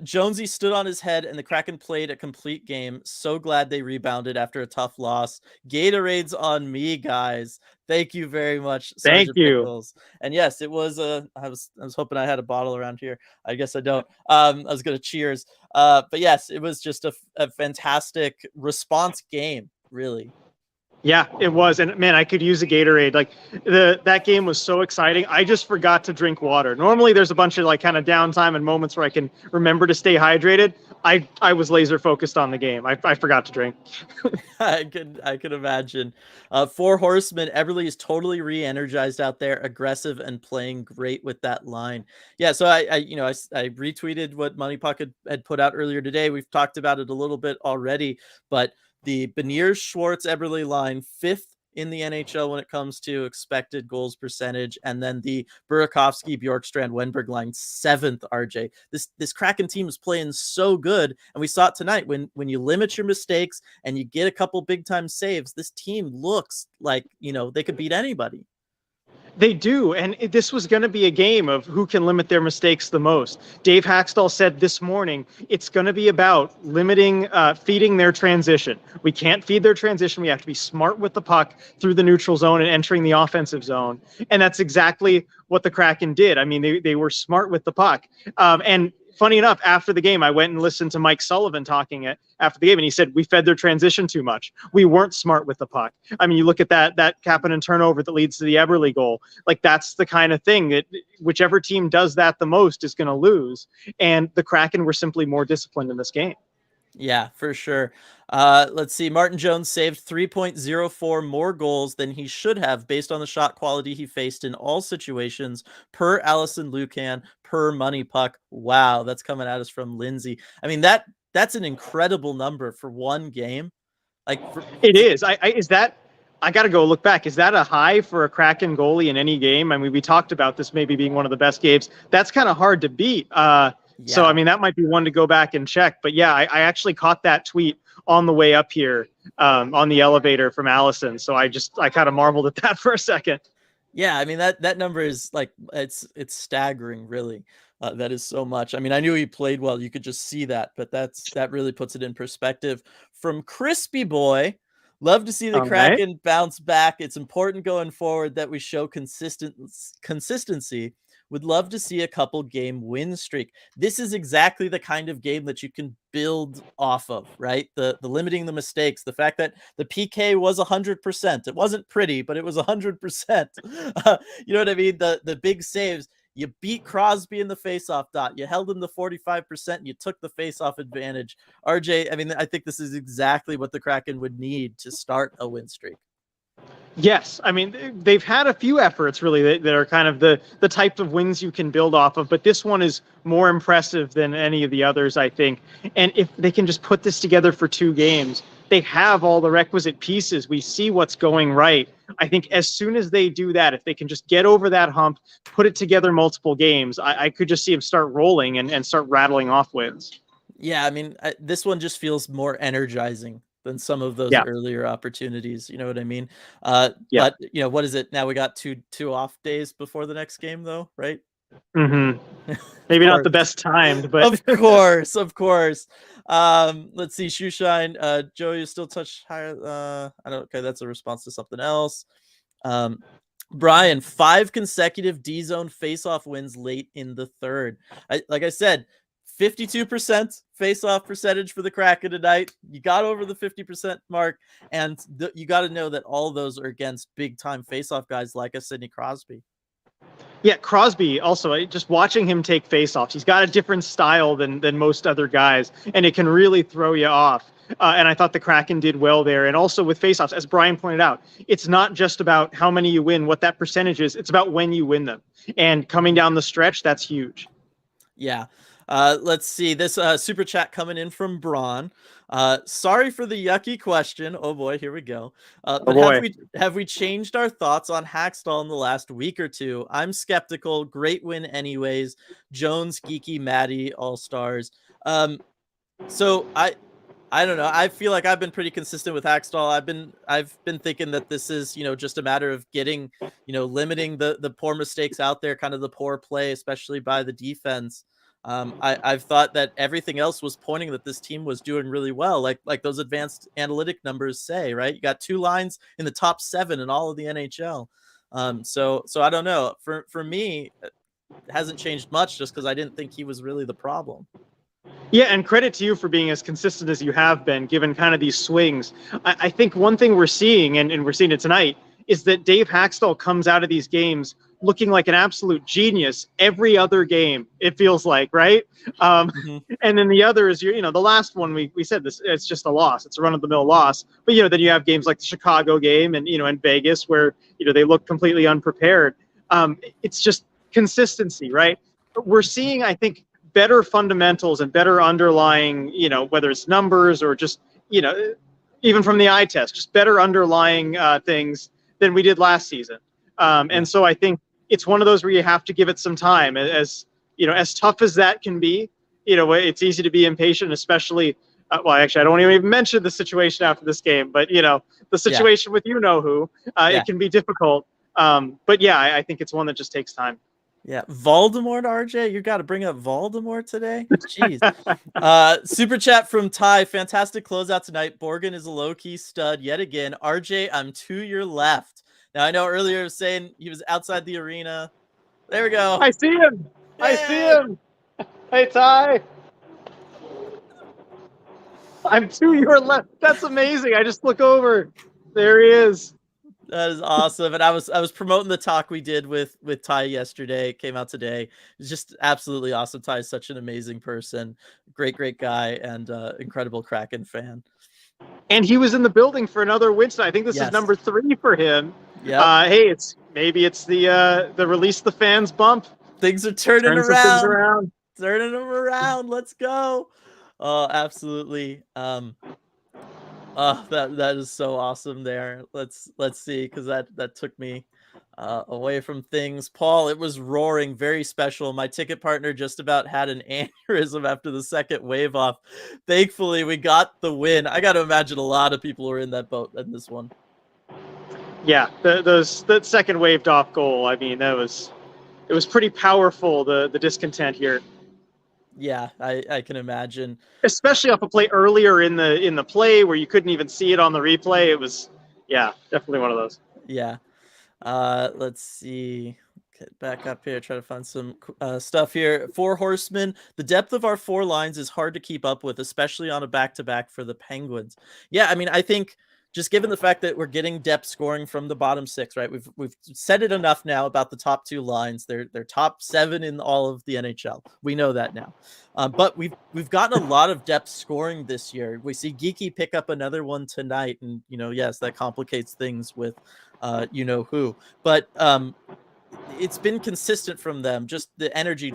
Jonesy stood on his head and the Kraken played a complete game. So glad they rebounded after a tough loss. Gatorade's on me, guys. Thank you very much, Thank Sergeant you. Pickles. And yes, it was I was hoping I had a bottle around here. I guess I don't. I was gonna cheers. But yes, it was just a fantastic response game, really. Yeah, it was, and man, I could use a Gatorade. Like that game was so exciting. I just forgot to drink water. Normally, there's a bunch of like kind of downtime and moments where I can remember to stay hydrated. I was laser focused on the game. I forgot to drink. I could imagine. 4 Horsemen, Everly is totally re-energized out there, aggressive and playing great with that line. Yeah, so I retweeted what Money Puck had put out earlier today. We've talked about it a little bit already, but the Beniers Schwartz Eberle line, 5th in the NHL when it comes to expected goals percentage, and then the Burakovsky, Bjorkstrand, Wenberg line, 7th. RJ, this Kraken team is playing so good, and we saw it tonight. When you limit your mistakes and you get a couple big time saves, this team looks like they could beat anybody. They do, and this was going to be a game of who can limit their mistakes the most. Dave Hackstall said this morning it's going to be about feeding their transition. We can't feed their transition. We have to be smart with the puck through the neutral zone and entering the offensive zone, and that's exactly what the Kraken did. I mean, they were smart with the puck, and funny enough, after the game, I went and listened to Mike Sullivan talking after the game, and he said we fed their transition too much. We weren't smart with the puck. I mean, you look at that Kapanen turnover that leads to the Eberle goal. Like that's the kind of thing that whichever team does that the most is going to lose. And the Kraken were simply more disciplined in this game. Yeah, for sure. Let's see. Martin Jones saved 3.04 more goals than he should have based on the shot quality he faced in all situations, per Allison Lucan, per Money Puck. Wow, that's coming at us from Lindsay. I mean, that's an incredible number for one game. Like It is. I got to go look back. Is that a high for a Kraken goalie in any game? I mean, we talked about this maybe being one of the best games. That's kind of hard to beat. So, I yeah. mean, that might be one to go back and check. But yeah, I actually caught that tweet on the way up here on the elevator from Allison. So I kind of marveled at that for a second. Yeah, I mean that number is like it's staggering, really. That is so much. I mean, I knew he played well. You could just see that, but that really puts it in perspective. From Crispy Boy, love to see the All right. Kraken bounce back. It's important going forward that we show consistency. Would love to see a couple game win streak. This is exactly the kind of game that you can build off of, right? The limiting the mistakes, the fact that the PK was 100%. It wasn't pretty, but it was 100%. You know what I mean? The big saves. You beat Crosby in the faceoff dot. You held him to 45%. And you took the faceoff advantage. RJ, I mean, I think this is exactly what the Kraken would need to start a win streak. Yes, I mean they've had a few efforts really that are kind of the type of wins you can build off of, but this one is more impressive than any of the others, I think. And if they can just put this together for 2 games, they have all the requisite pieces. We see what's going right. I think as soon as they do that, if they can just get over that hump, put it together multiple games, I could just see them start rolling and start rattling off wins. Yeah, I mean, this one just feels more energizing than some of those Yeah, earlier opportunities. You know what I mean? yeah. But what is it now? We got two off days before the next game, though, right? Mm-hmm. Of Maybe not course. the best timed, but Of course, of course. Let's see, Shoeshine. Joey, you still touch higher. I don't. Okay, that's a response to something else. Um, Brian, 5 consecutive D zone face-off wins late in the third. Like I said, 52% face-off percentage for the Kraken tonight. You got over the 50% mark, and you got to know that all those are against big-time face-off guys like a Sidney Crosby. yeah, Crosby also, just watching him take faceoffs, he's got a different style than most other guys, and it can really throw you off. And I thought the Kraken did well there. And also with faceoffs, as Brian pointed out, it's not just about how many you win, what that percentage is. It's about when you win them. And coming down the stretch, that's huge. Yeah. Let's see this super chat coming in from Braun. Sorry for the yucky question. Oh boy, here we go. Oh But boy. have we changed our thoughts on Hackstall in the last week or two? I'm skeptical. Great win anyways. Jones, Geeky, Maddie, all stars. So I don't know. I feel like I've been pretty consistent with Hackstall. I've been thinking that this is, just a matter of getting, limiting the poor mistakes out there, kind of the poor play, especially by the defense. I've thought that everything else was pointing that this team was doing really well, like those advanced analytic numbers say, right? You got 2 lines in the top 7 in all of the NHL. So I don't know. For me, it hasn't changed much just because I didn't think he was really the problem. Yeah, and credit to you for being as consistent as you have been, given kind of these swings. I think one thing we're seeing, and we're seeing it tonight, is that Dave Hackstall comes out of these games looking like an absolute genius every other game, it feels like, right? Mm-hmm. And then the other is, the last one we said this, it's just a loss. It's a run-of-the-mill loss. But, then you have games like the Chicago game and, in Vegas where, they look completely unprepared. It's just consistency, right? We're seeing, I think, better fundamentals and better underlying, whether it's numbers or just, even from the eye test, just better underlying things than we did last season. And so I think it's one of those where you have to give it some time. As tough as that can be, it's easy to be impatient, especially. Well, actually, I don't even mention the situation after this game, but the situation with who, it can be difficult. But yeah, I think it's one that just takes time. Yeah, Voldemort, RJ, you got to bring up Voldemort today. Jeez. Super chat from Ty. Fantastic closeout tonight. Borgen is a low-key stud yet again. RJ, I'm to your left. Now I know earlier I was saying he was outside the arena. There we go. I see him. Yay! I see him. Hey Ty. I'm to your left. That's amazing. I just look over. There he is. That is awesome. And I was promoting the talk we did with Ty yesterday. It came out today. It's just absolutely awesome. Ty is such an amazing person, great guy, and incredible Kraken fan. And he was in the building for another win tonight. I think this is number 3 for him. Yeah. Hey, maybe it's the release the fans bump. Things are turning around. Turning them around. Let's go. Oh, absolutely. That is so awesome there. Let's see, because that took me away from things. Paul, it was roaring, very special. My ticket partner just about had an aneurysm after the second wave off. Thankfully, we got the win. I got to imagine a lot of people were in that boat in this one. Yeah, that second waved off goal. I mean, it was pretty powerful. The discontent here. Yeah, I can imagine. Especially off a play earlier in the play where you couldn't even see it on the replay. It was, definitely one of those. Yeah. Let's see. Get back up here. Try to find some stuff here. 4 horsemen. The depth of our 4 lines is hard to keep up with, especially on a back-to-back for the Penguins. Yeah, I mean, I think just given the fact that we're getting depth scoring from the bottom 6, right? We've said it enough now about the top 2 lines. They're top 7 in all of the NHL. We know that now. But we've gotten a lot of depth scoring this year. We see Geeky pick up another one tonight, and yes, that complicates things with who. But it's been consistent from them. Just the energy,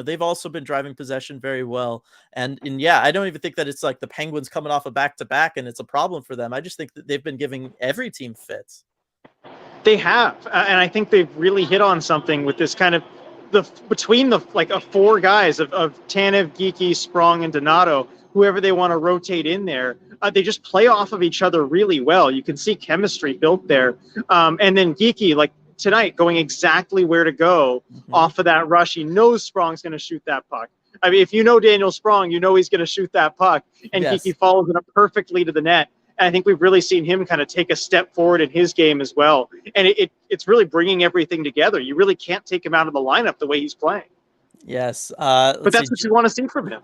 they've also been driving possession very well. And yeah, I don't even think that it's like the Penguins coming off a back-to-back and it's a problem for them. I just think that they've been giving every team fits. They have, and I think they've really hit on something with this kind of between the four guys of Tanev, Geeky, Sprong, and Donato, whoever they want to rotate in there. They just play off of each other really well. You can see chemistry built there. And then Geeky, like tonight, going exactly where to go off of that rush. He knows Sprong's going to shoot that puck. I mean, if you know Daniel Sprong, you know he's going to shoot that puck. And yes. Geeky follows it up perfectly to the net. And I think we've really seen him kind of take a step forward in his game as well. And it's really bringing everything together. You really can't take him out of the lineup the way he's playing. Yes. But that's what you want to see from him.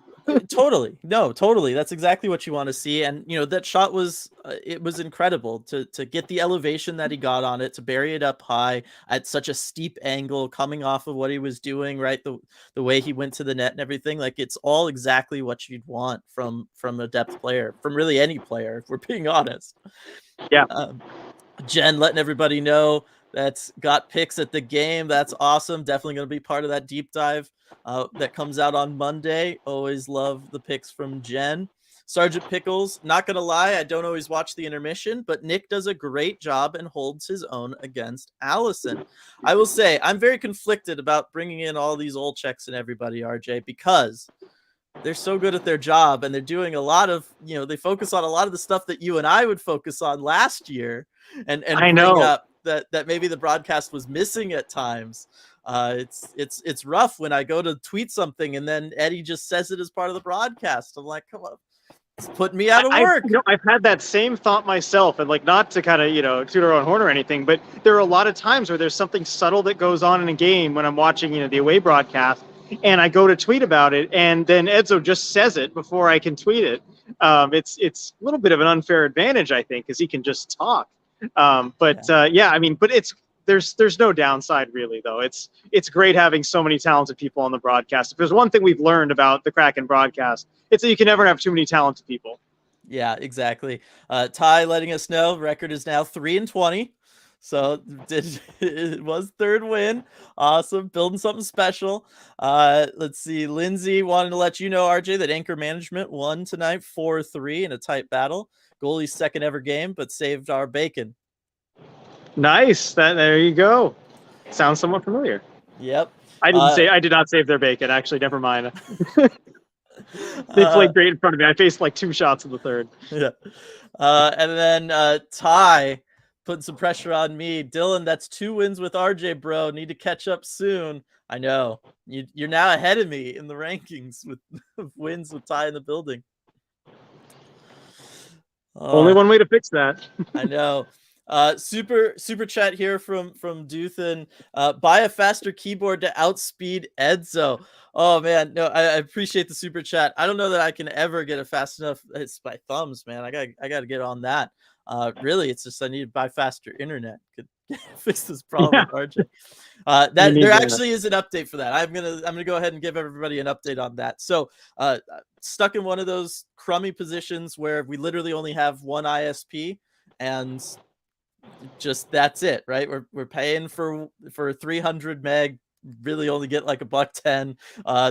Totally. No, totally. That's exactly what you want to see. And, that shot was, it was incredible to get the elevation that he got on it, to bury it up high at such a steep angle, coming off of what he was doing, right? The way he went to the net and everything, like it's all exactly what you'd want from a depth player, from really any player, if we're being honest. Yeah. Jen letting everybody know that's got picks at the game. That's awesome. Definitely going to be part of that deep dive that comes out on Monday. Always love the picks from Jen. Sergeant Pickles, not going to lie, I don't always watch the intermission, but Nick does a great job and holds his own against Allison. I will say I'm very conflicted about bringing in all these old checks and everybody, RJ, because they're so good at their job and they're doing a lot of, they focus on a lot of the stuff that you and I would focus on last year and I know bring up that maybe the broadcast was missing at times. It's rough when I go to tweet something and then Eddie just says it as part of the broadcast. I'm like, come on, it's putting me out of work. I've had that same thought myself, and like not to kind of toot our own horn or anything, but there are a lot of times where there's something subtle that goes on in a game when I'm watching the away broadcast, and I go to tweet about it, and then Edzo just says it before I can tweet it. It's a little bit of an unfair advantage, I think, because he can just talk. But there's no downside really, though. It's great having so many talented people on the broadcast. If there's one thing we've learned about the Kraken broadcast, it's that you can never have too many talented people. Yeah, exactly. Ty letting us know record is now 3-20. So it was third win. Awesome. Building something special. Let's see. Lindsay wanted to let you know, RJ, that Anchor Management won tonight 4-3 in a tight battle. Goalie's second ever game, but saved our bacon. Nice. There you go. Sounds somewhat familiar. Yep. I did not save their bacon. Actually, never mind. They played great in front of me. I faced like 2 shots in the third. Yeah. And then Ty putting some pressure on me. Dylan, that's 2 wins with RJ, bro. Need to catch up soon. I know. You're now ahead of me in the rankings with wins with Ty in the building. Only one way to fix that. I know. Super chat here from Duthan. Buy a faster keyboard to outspeed Edzo. Oh man, no, I appreciate the super chat. I don't know that I can ever get it fast enough. It's my thumbs, man. I gotta get on that. Really, it's just I need to buy faster internet. Could fix this problem, RJ. There actually is an update for that. I'm gonna go ahead and give everybody an update on that. So stuck in one of those crummy positions where we literally only have one ISP and just that's it, right? We're paying for 300 meg, really only get like $1.10.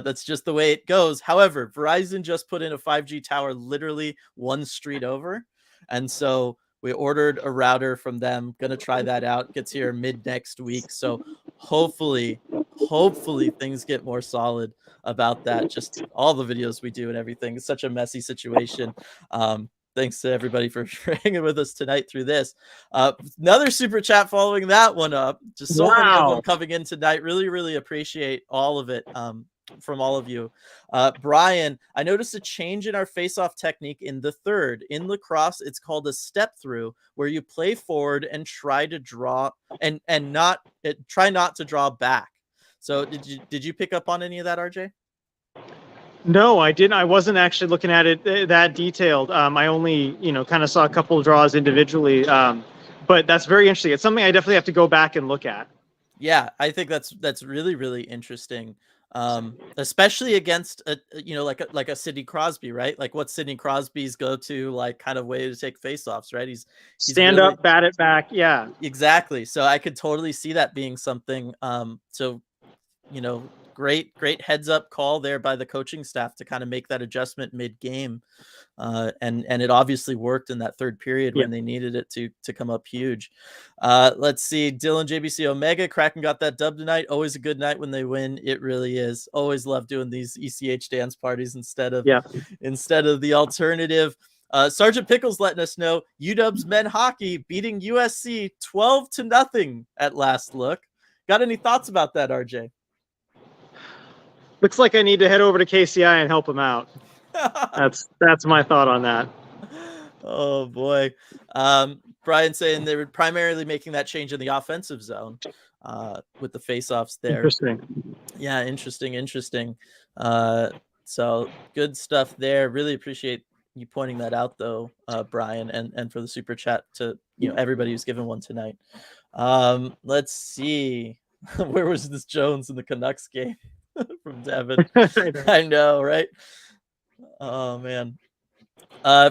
That's just the way it goes. However, Verizon just put in a 5G tower literally 1 street over, and so we ordered a router from them. Gonna try that out. Gets here mid next week, so hopefully things get more solid about that. Just all the videos we do and everything. It's such a messy situation. Thanks to everybody for hanging with us tonight through this. Another super chat following that one up. Just so many of them coming in tonight. Really appreciate all of it from all of you. Brian, I noticed a change in our face-off technique in the third. In lacrosse, it's called a step through, where you play forward and try to draw and try not to draw back. So did you pick up on any of that, RJ? No, I didn't. I wasn't actually looking at it that detailed. I only, kind of saw a couple of draws individually. But that's very interesting. It's something I definitely have to go back and look at. Yeah, I think that's really, really interesting. Especially against like a Sidney Crosby, right? Like what's Sidney Crosby's go-to like kind of way to take faceoffs, right? He's Stand really up, bat it back. Yeah. exactly. So I could totally see that being something. So great heads up call there by the coaching staff to kind of make that adjustment mid-game. And it obviously worked in that third period Yeah. when they needed it to come up huge. Let's see, Dylan JBC Omega, Kraken got that dub tonight. Always a good night when they win. It really is. Always love doing these ECH dance parties instead of the alternative. Sergeant Pickles letting us know UW's men hockey beating USC 12-0 at last look. Got any thoughts about that, RJ? Looks like I need to head over to KCI and help him out. That's my thought on that. Oh boy. Brian saying they were primarily making that change in the offensive zone with the faceoffs there. Interesting. Yeah, interesting. So good stuff there. Really appreciate you pointing that out though, Brian, and for the super chat to everybody who's given one tonight. Let's see. Where was this Jones in the Canucks game? From Devin. I know, right? Oh man.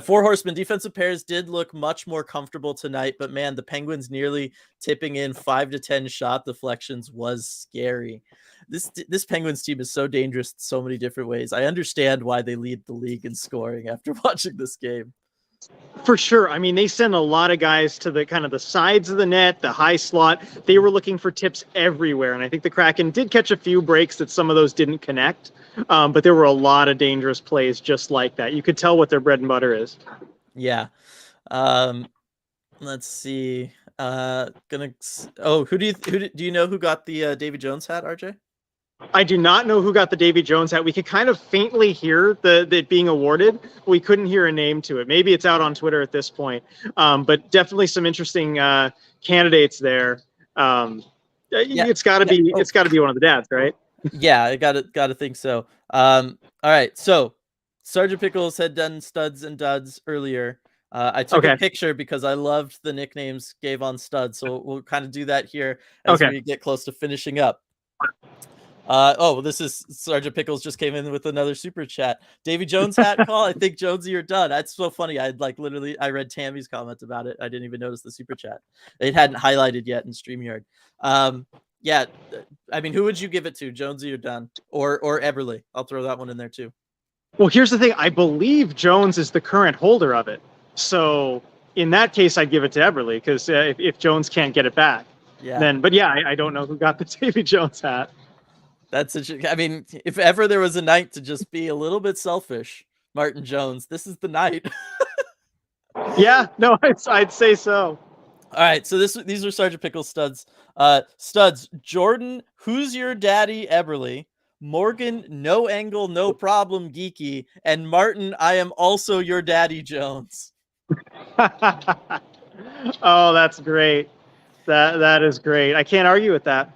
Four Horsemen defensive pairs did look much more comfortable tonight, but man, the Penguins nearly tipping in 5 to 10 shot deflections was scary. This Penguins team is so dangerous in so many different ways. I understand why they lead the league in scoring after watching this game. For sure. I mean, they send a lot of guys to the kind of the sides of the net, the high slot. They were looking for tips everywhere. And I think the Kraken did catch a few breaks that some of those didn't connect. But there were a lot of dangerous plays just like that. You could tell what their bread and butter is. Yeah. Let's see. Who do you know who got the Davy Jones hat, RJ? I do not know who got the Davy Jones hat. We could kind of faintly hear it being awarded. We couldn't hear a name to it. Maybe it's out on Twitter at this point. But definitely some interesting candidates there. It's got to be it's got to be one of the dads, right? Yeah, I got to think so. All right. So Sergeant Pickles had done studs and duds earlier. I took a picture because I loved the nicknames gave on studs. So we'll kind of do that here as we get close to finishing up. This is Sergeant Pickles just came in with another super chat. Davy Jones hat call. I think Jonesy, you're done. That's so funny. I read Tammy's comment about it. I didn't even notice the super chat. It hadn't highlighted yet in StreamYard. Yeah, I mean, who would you give it to, Jonesy or Dunn, or Eberle? I'll throw that one in there too. Well, here's the thing. I believe Jones is the current holder of it. So in that case, I'd give it to Eberle because if Jones can't get it back, then. But yeah, I don't know who got the Davy Jones hat. I mean, if ever there was a night to just be a little bit selfish, Martin Jones, this is the night. Yeah, no, I'd say so. All right, so these are Sergeant Pickles studs. Studs, Jordan, who's your daddy, Eberle? Morgan, no angle, no problem, geeky. And Martin, I am also your daddy, Jones. Oh, that's great. That is great. I can't argue with that.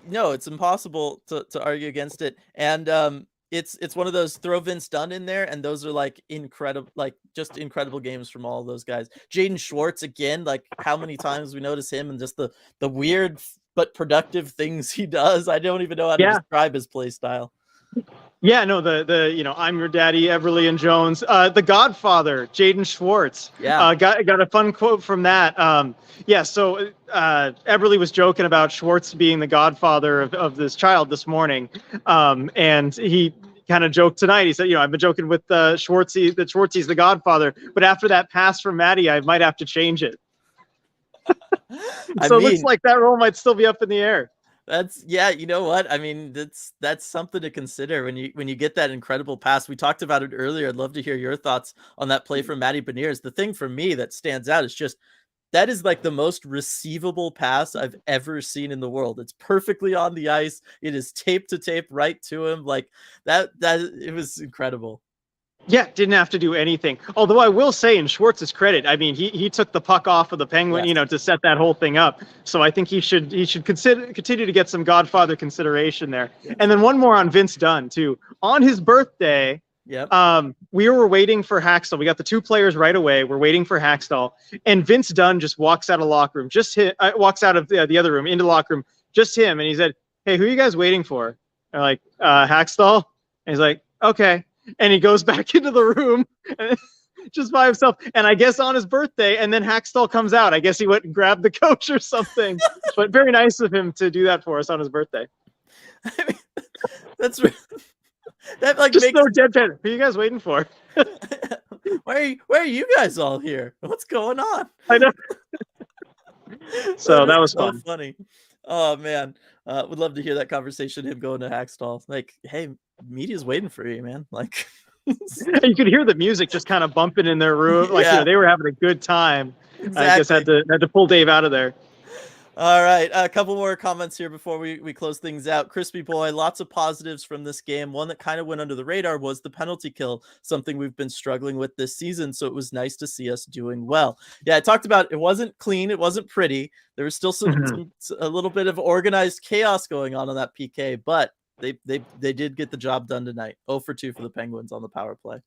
No, it's impossible to argue against it. And it's one of those throw Vince Dunn in there, and those are like incredible, like just incredible games from all of those guys. Jaden Schwartz again, like how many times we notice him and just the weird but productive things he does. I don't even know how to describe his play style. Yeah, no, I'm your daddy, Eberle and Jones. The Godfather, Jaden Schwartz. Yeah. Got a fun quote from that. So Eberle was joking about Schwartz being the godfather of this child this morning. And he kind of joked tonight. He said, I've been joking with Schwartzy, that Schwartzy's the godfather. But after that pass from Maddie, I might have to change it. It looks like that role might still be up in the air. You know what? I mean, that's something to consider when you get that incredible pass. We talked about it earlier. I'd love to hear your thoughts on that play from Matty Beniers. The thing for me that stands out is just that is like the most receivable pass I've ever seen in the world. It's perfectly on the ice. It is tape to tape right to him. Like that it was incredible. Yeah, didn't have to do anything. Although I will say, in Schwartz's credit, I mean, he took the puck off of the Penguin, to set that whole thing up. So I think he should continue to get some Godfather consideration there. Yeah. And then one more on Vince Dunn too. On his birthday, we were waiting for Hackstall. We got the two players right away. We're waiting for Hackstall, and Vince Dunn just walks out of the locker room. Walks out of the other room into the locker room. just him. And he said, "Hey, who are you guys waiting for?" And like, Hackstall. And he's like, "Okay." And he goes back into the room just by himself. And I guess on his birthday, and then Hackstall comes out. I guess he went and grabbed the coach or something. But very nice of him to do that for us on his birthday. I mean, that's that like just makes no deadpan. Who are you guys waiting for? Why are you guys all here? What's going on? I know. So that was so fun. funny. Oh man, would love to hear that conversation. Him going to Hackstall, like, "Hey, media's waiting for you, man." Like, you could hear the music just kind of bumping in their room, like they were having a good time. Exactly. I guess had to pull Dave out of there. All right, a couple more comments here before we close things out. Crispy Boy, lots of positives from this game. One that kind of went under the radar was the penalty kill, something we've been struggling with this season, so it was nice to see us doing well. Yeah, I talked about it wasn't clean, it wasn't pretty. There was still a little bit of organized chaos going on that PK, but they did get the job done tonight. 0 for 2 for the Penguins on the power play.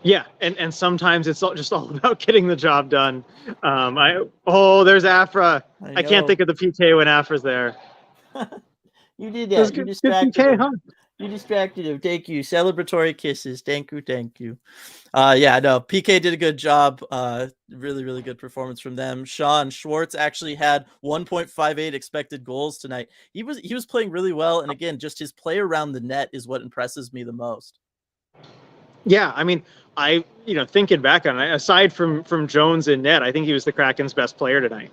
Yeah, and sometimes it's just all about getting the job done. There's Afra. I can't think of the PK when Afra's there. You did that. You distracted PK, him. huh? You distracted him. Thank you. Celebratory kisses. Thank you. Yeah, no, PK did a good job. Really, really good performance from them. Sean Schwartz actually had 1.58 expected goals tonight. He was playing really well, and again, just his play around the net is what impresses me the most. Yeah, I mean, thinking back on it, aside from Jones and net, I think he was the Kraken's best player tonight.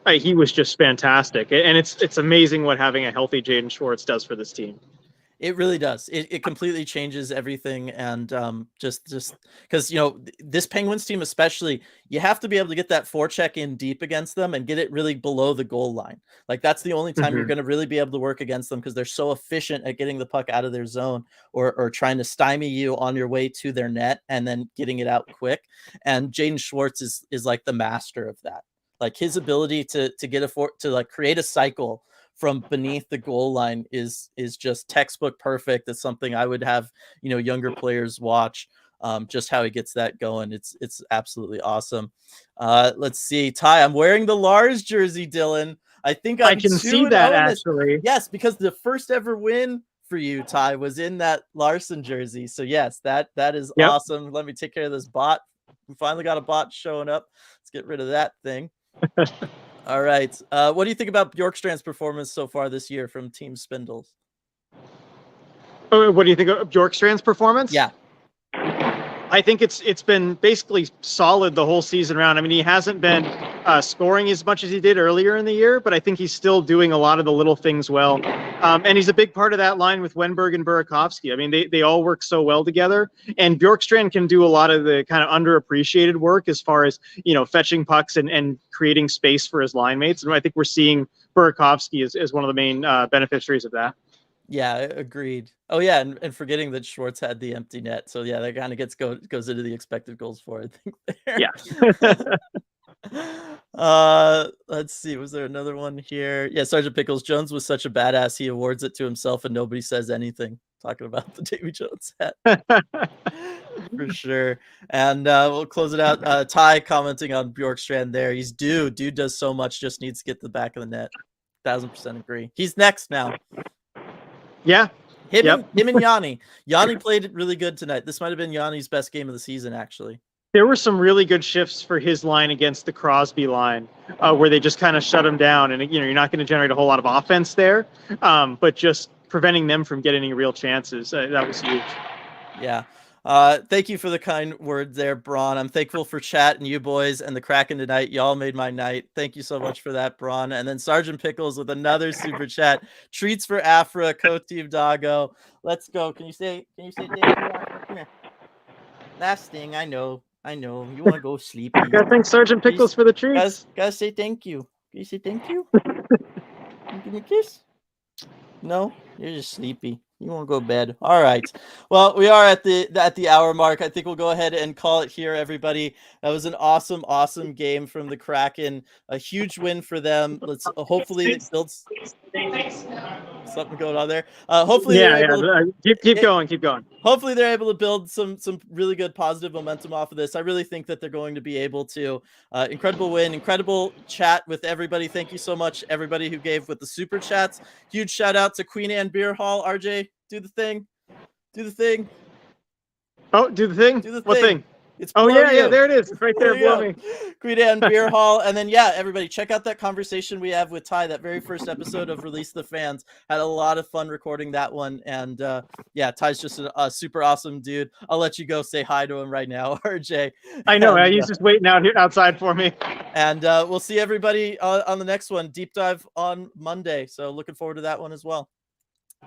He was just fantastic, and it's amazing what having a healthy Jaden Schwartz does for this team. It really does. It completely changes everything, and just because this Penguins team especially, you have to be able to get that forecheck in deep against them and get it really below the goal line. Like that's the only time you're going to really be able to work against them, because they're so efficient at getting the puck out of their zone or trying to stymie you on your way to their net and then getting it out quick. And Jaden Schwartz is like the master of that. Like his ability to create a cycle from beneath the goal line is just textbook perfect. It's something I would have, younger players watch, just how he gets that going. It's absolutely awesome. Let's see. Ty, I'm wearing the Lars jersey, Dylan. I think I can see that actually. Yes, because the first ever win for you, Ty, was in that Larson jersey. So yes, that is awesome. Let me take care of this bot. We finally got a bot showing up. Let's get rid of that thing. All right. What do you think about Bjorkstrand's performance so far this year from Team Spindles? What do you think of Bjorkstrand's performance? Yeah. I think it's been basically solid the whole season round. I mean, he hasn't been scoring as much as he did earlier in the year, but I think he's still doing a lot of the little things well. And he's a big part of that line with Wenberg and Burakovsky. I mean, they all work so well together. And Bjorkstrand can do a lot of the kind of underappreciated work as far as, fetching pucks and creating space for his line mates. And I think we're seeing Burakovsky as one of the main beneficiaries of that. Yeah, agreed. Oh yeah, and forgetting that Schwartz had the empty net. So yeah, that kind of goes into the expected goals for, I think, there. Yeah. Let's see. Was there another one here? Yeah, Sergeant Pickles. Jones was such a badass. He awards it to himself and nobody says anything. Talking about the Davy Jones hat. For sure. And we'll close it out. Ty commenting on Bjorkstrand there. He's dude does so much, just needs to get to the back of the net. 1000% agree. He's next now. Yeah. Him and Yanni. Yanni played really good tonight. This might have been Yanni's best game of the season, actually. There were some really good shifts for his line against the Crosby line, where they just kind of shut him down. And, you're not going to generate a whole lot of offense there, but just preventing them from getting any real chances. That was huge. Yeah. Thank you for the kind words there, Braun. I'm thankful for chat and you boys and the Kraken tonight. Y'all made my night. Thank you so much for that, Braun. And then Sergeant Pickles with another super chat. Treats for Afra, co-team doggo. Let's go. Can you say Dave? Come here. Last thing, I know. You want to go sleepy. Gotta thank Sergeant Pickles for the treats. Gotta say thank you. Can you say thank you? You give me a kiss? No? You're just sleepy. You want to go to bed. All right. Well, we are at the hour mark. I think we'll go ahead and call it here, everybody. That was an awesome game from the Kraken. A huge win for them. Let's hopefully it builds. something going on there. Hopefully they're able to, keep going. Hopefully they're able to build some really good positive momentum off of this. I really think that they're going to be able to. Incredible win, incredible chat with everybody. Thank you so much, everybody who gave with the super chats. Huge shout out to Queen Anne Beer Hall. RJ, do the thing. Do the thing. Oh, do the thing. Do the what thing. thing? It's oh yeah, you. there it is. It's right there, below me. Queen Anne Beer Hall. And then everybody check out that conversation we have with Ty, that very first episode of Release the Fans. Had a lot of fun recording that one. And Ty's just a super awesome dude. I'll let you go say hi to him right now, RJ. I know, he's just waiting outside for me. And we'll see everybody on the next one, deep dive on Monday. So looking forward to that one as well.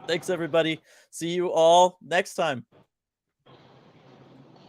Thanks everybody. See you all next time.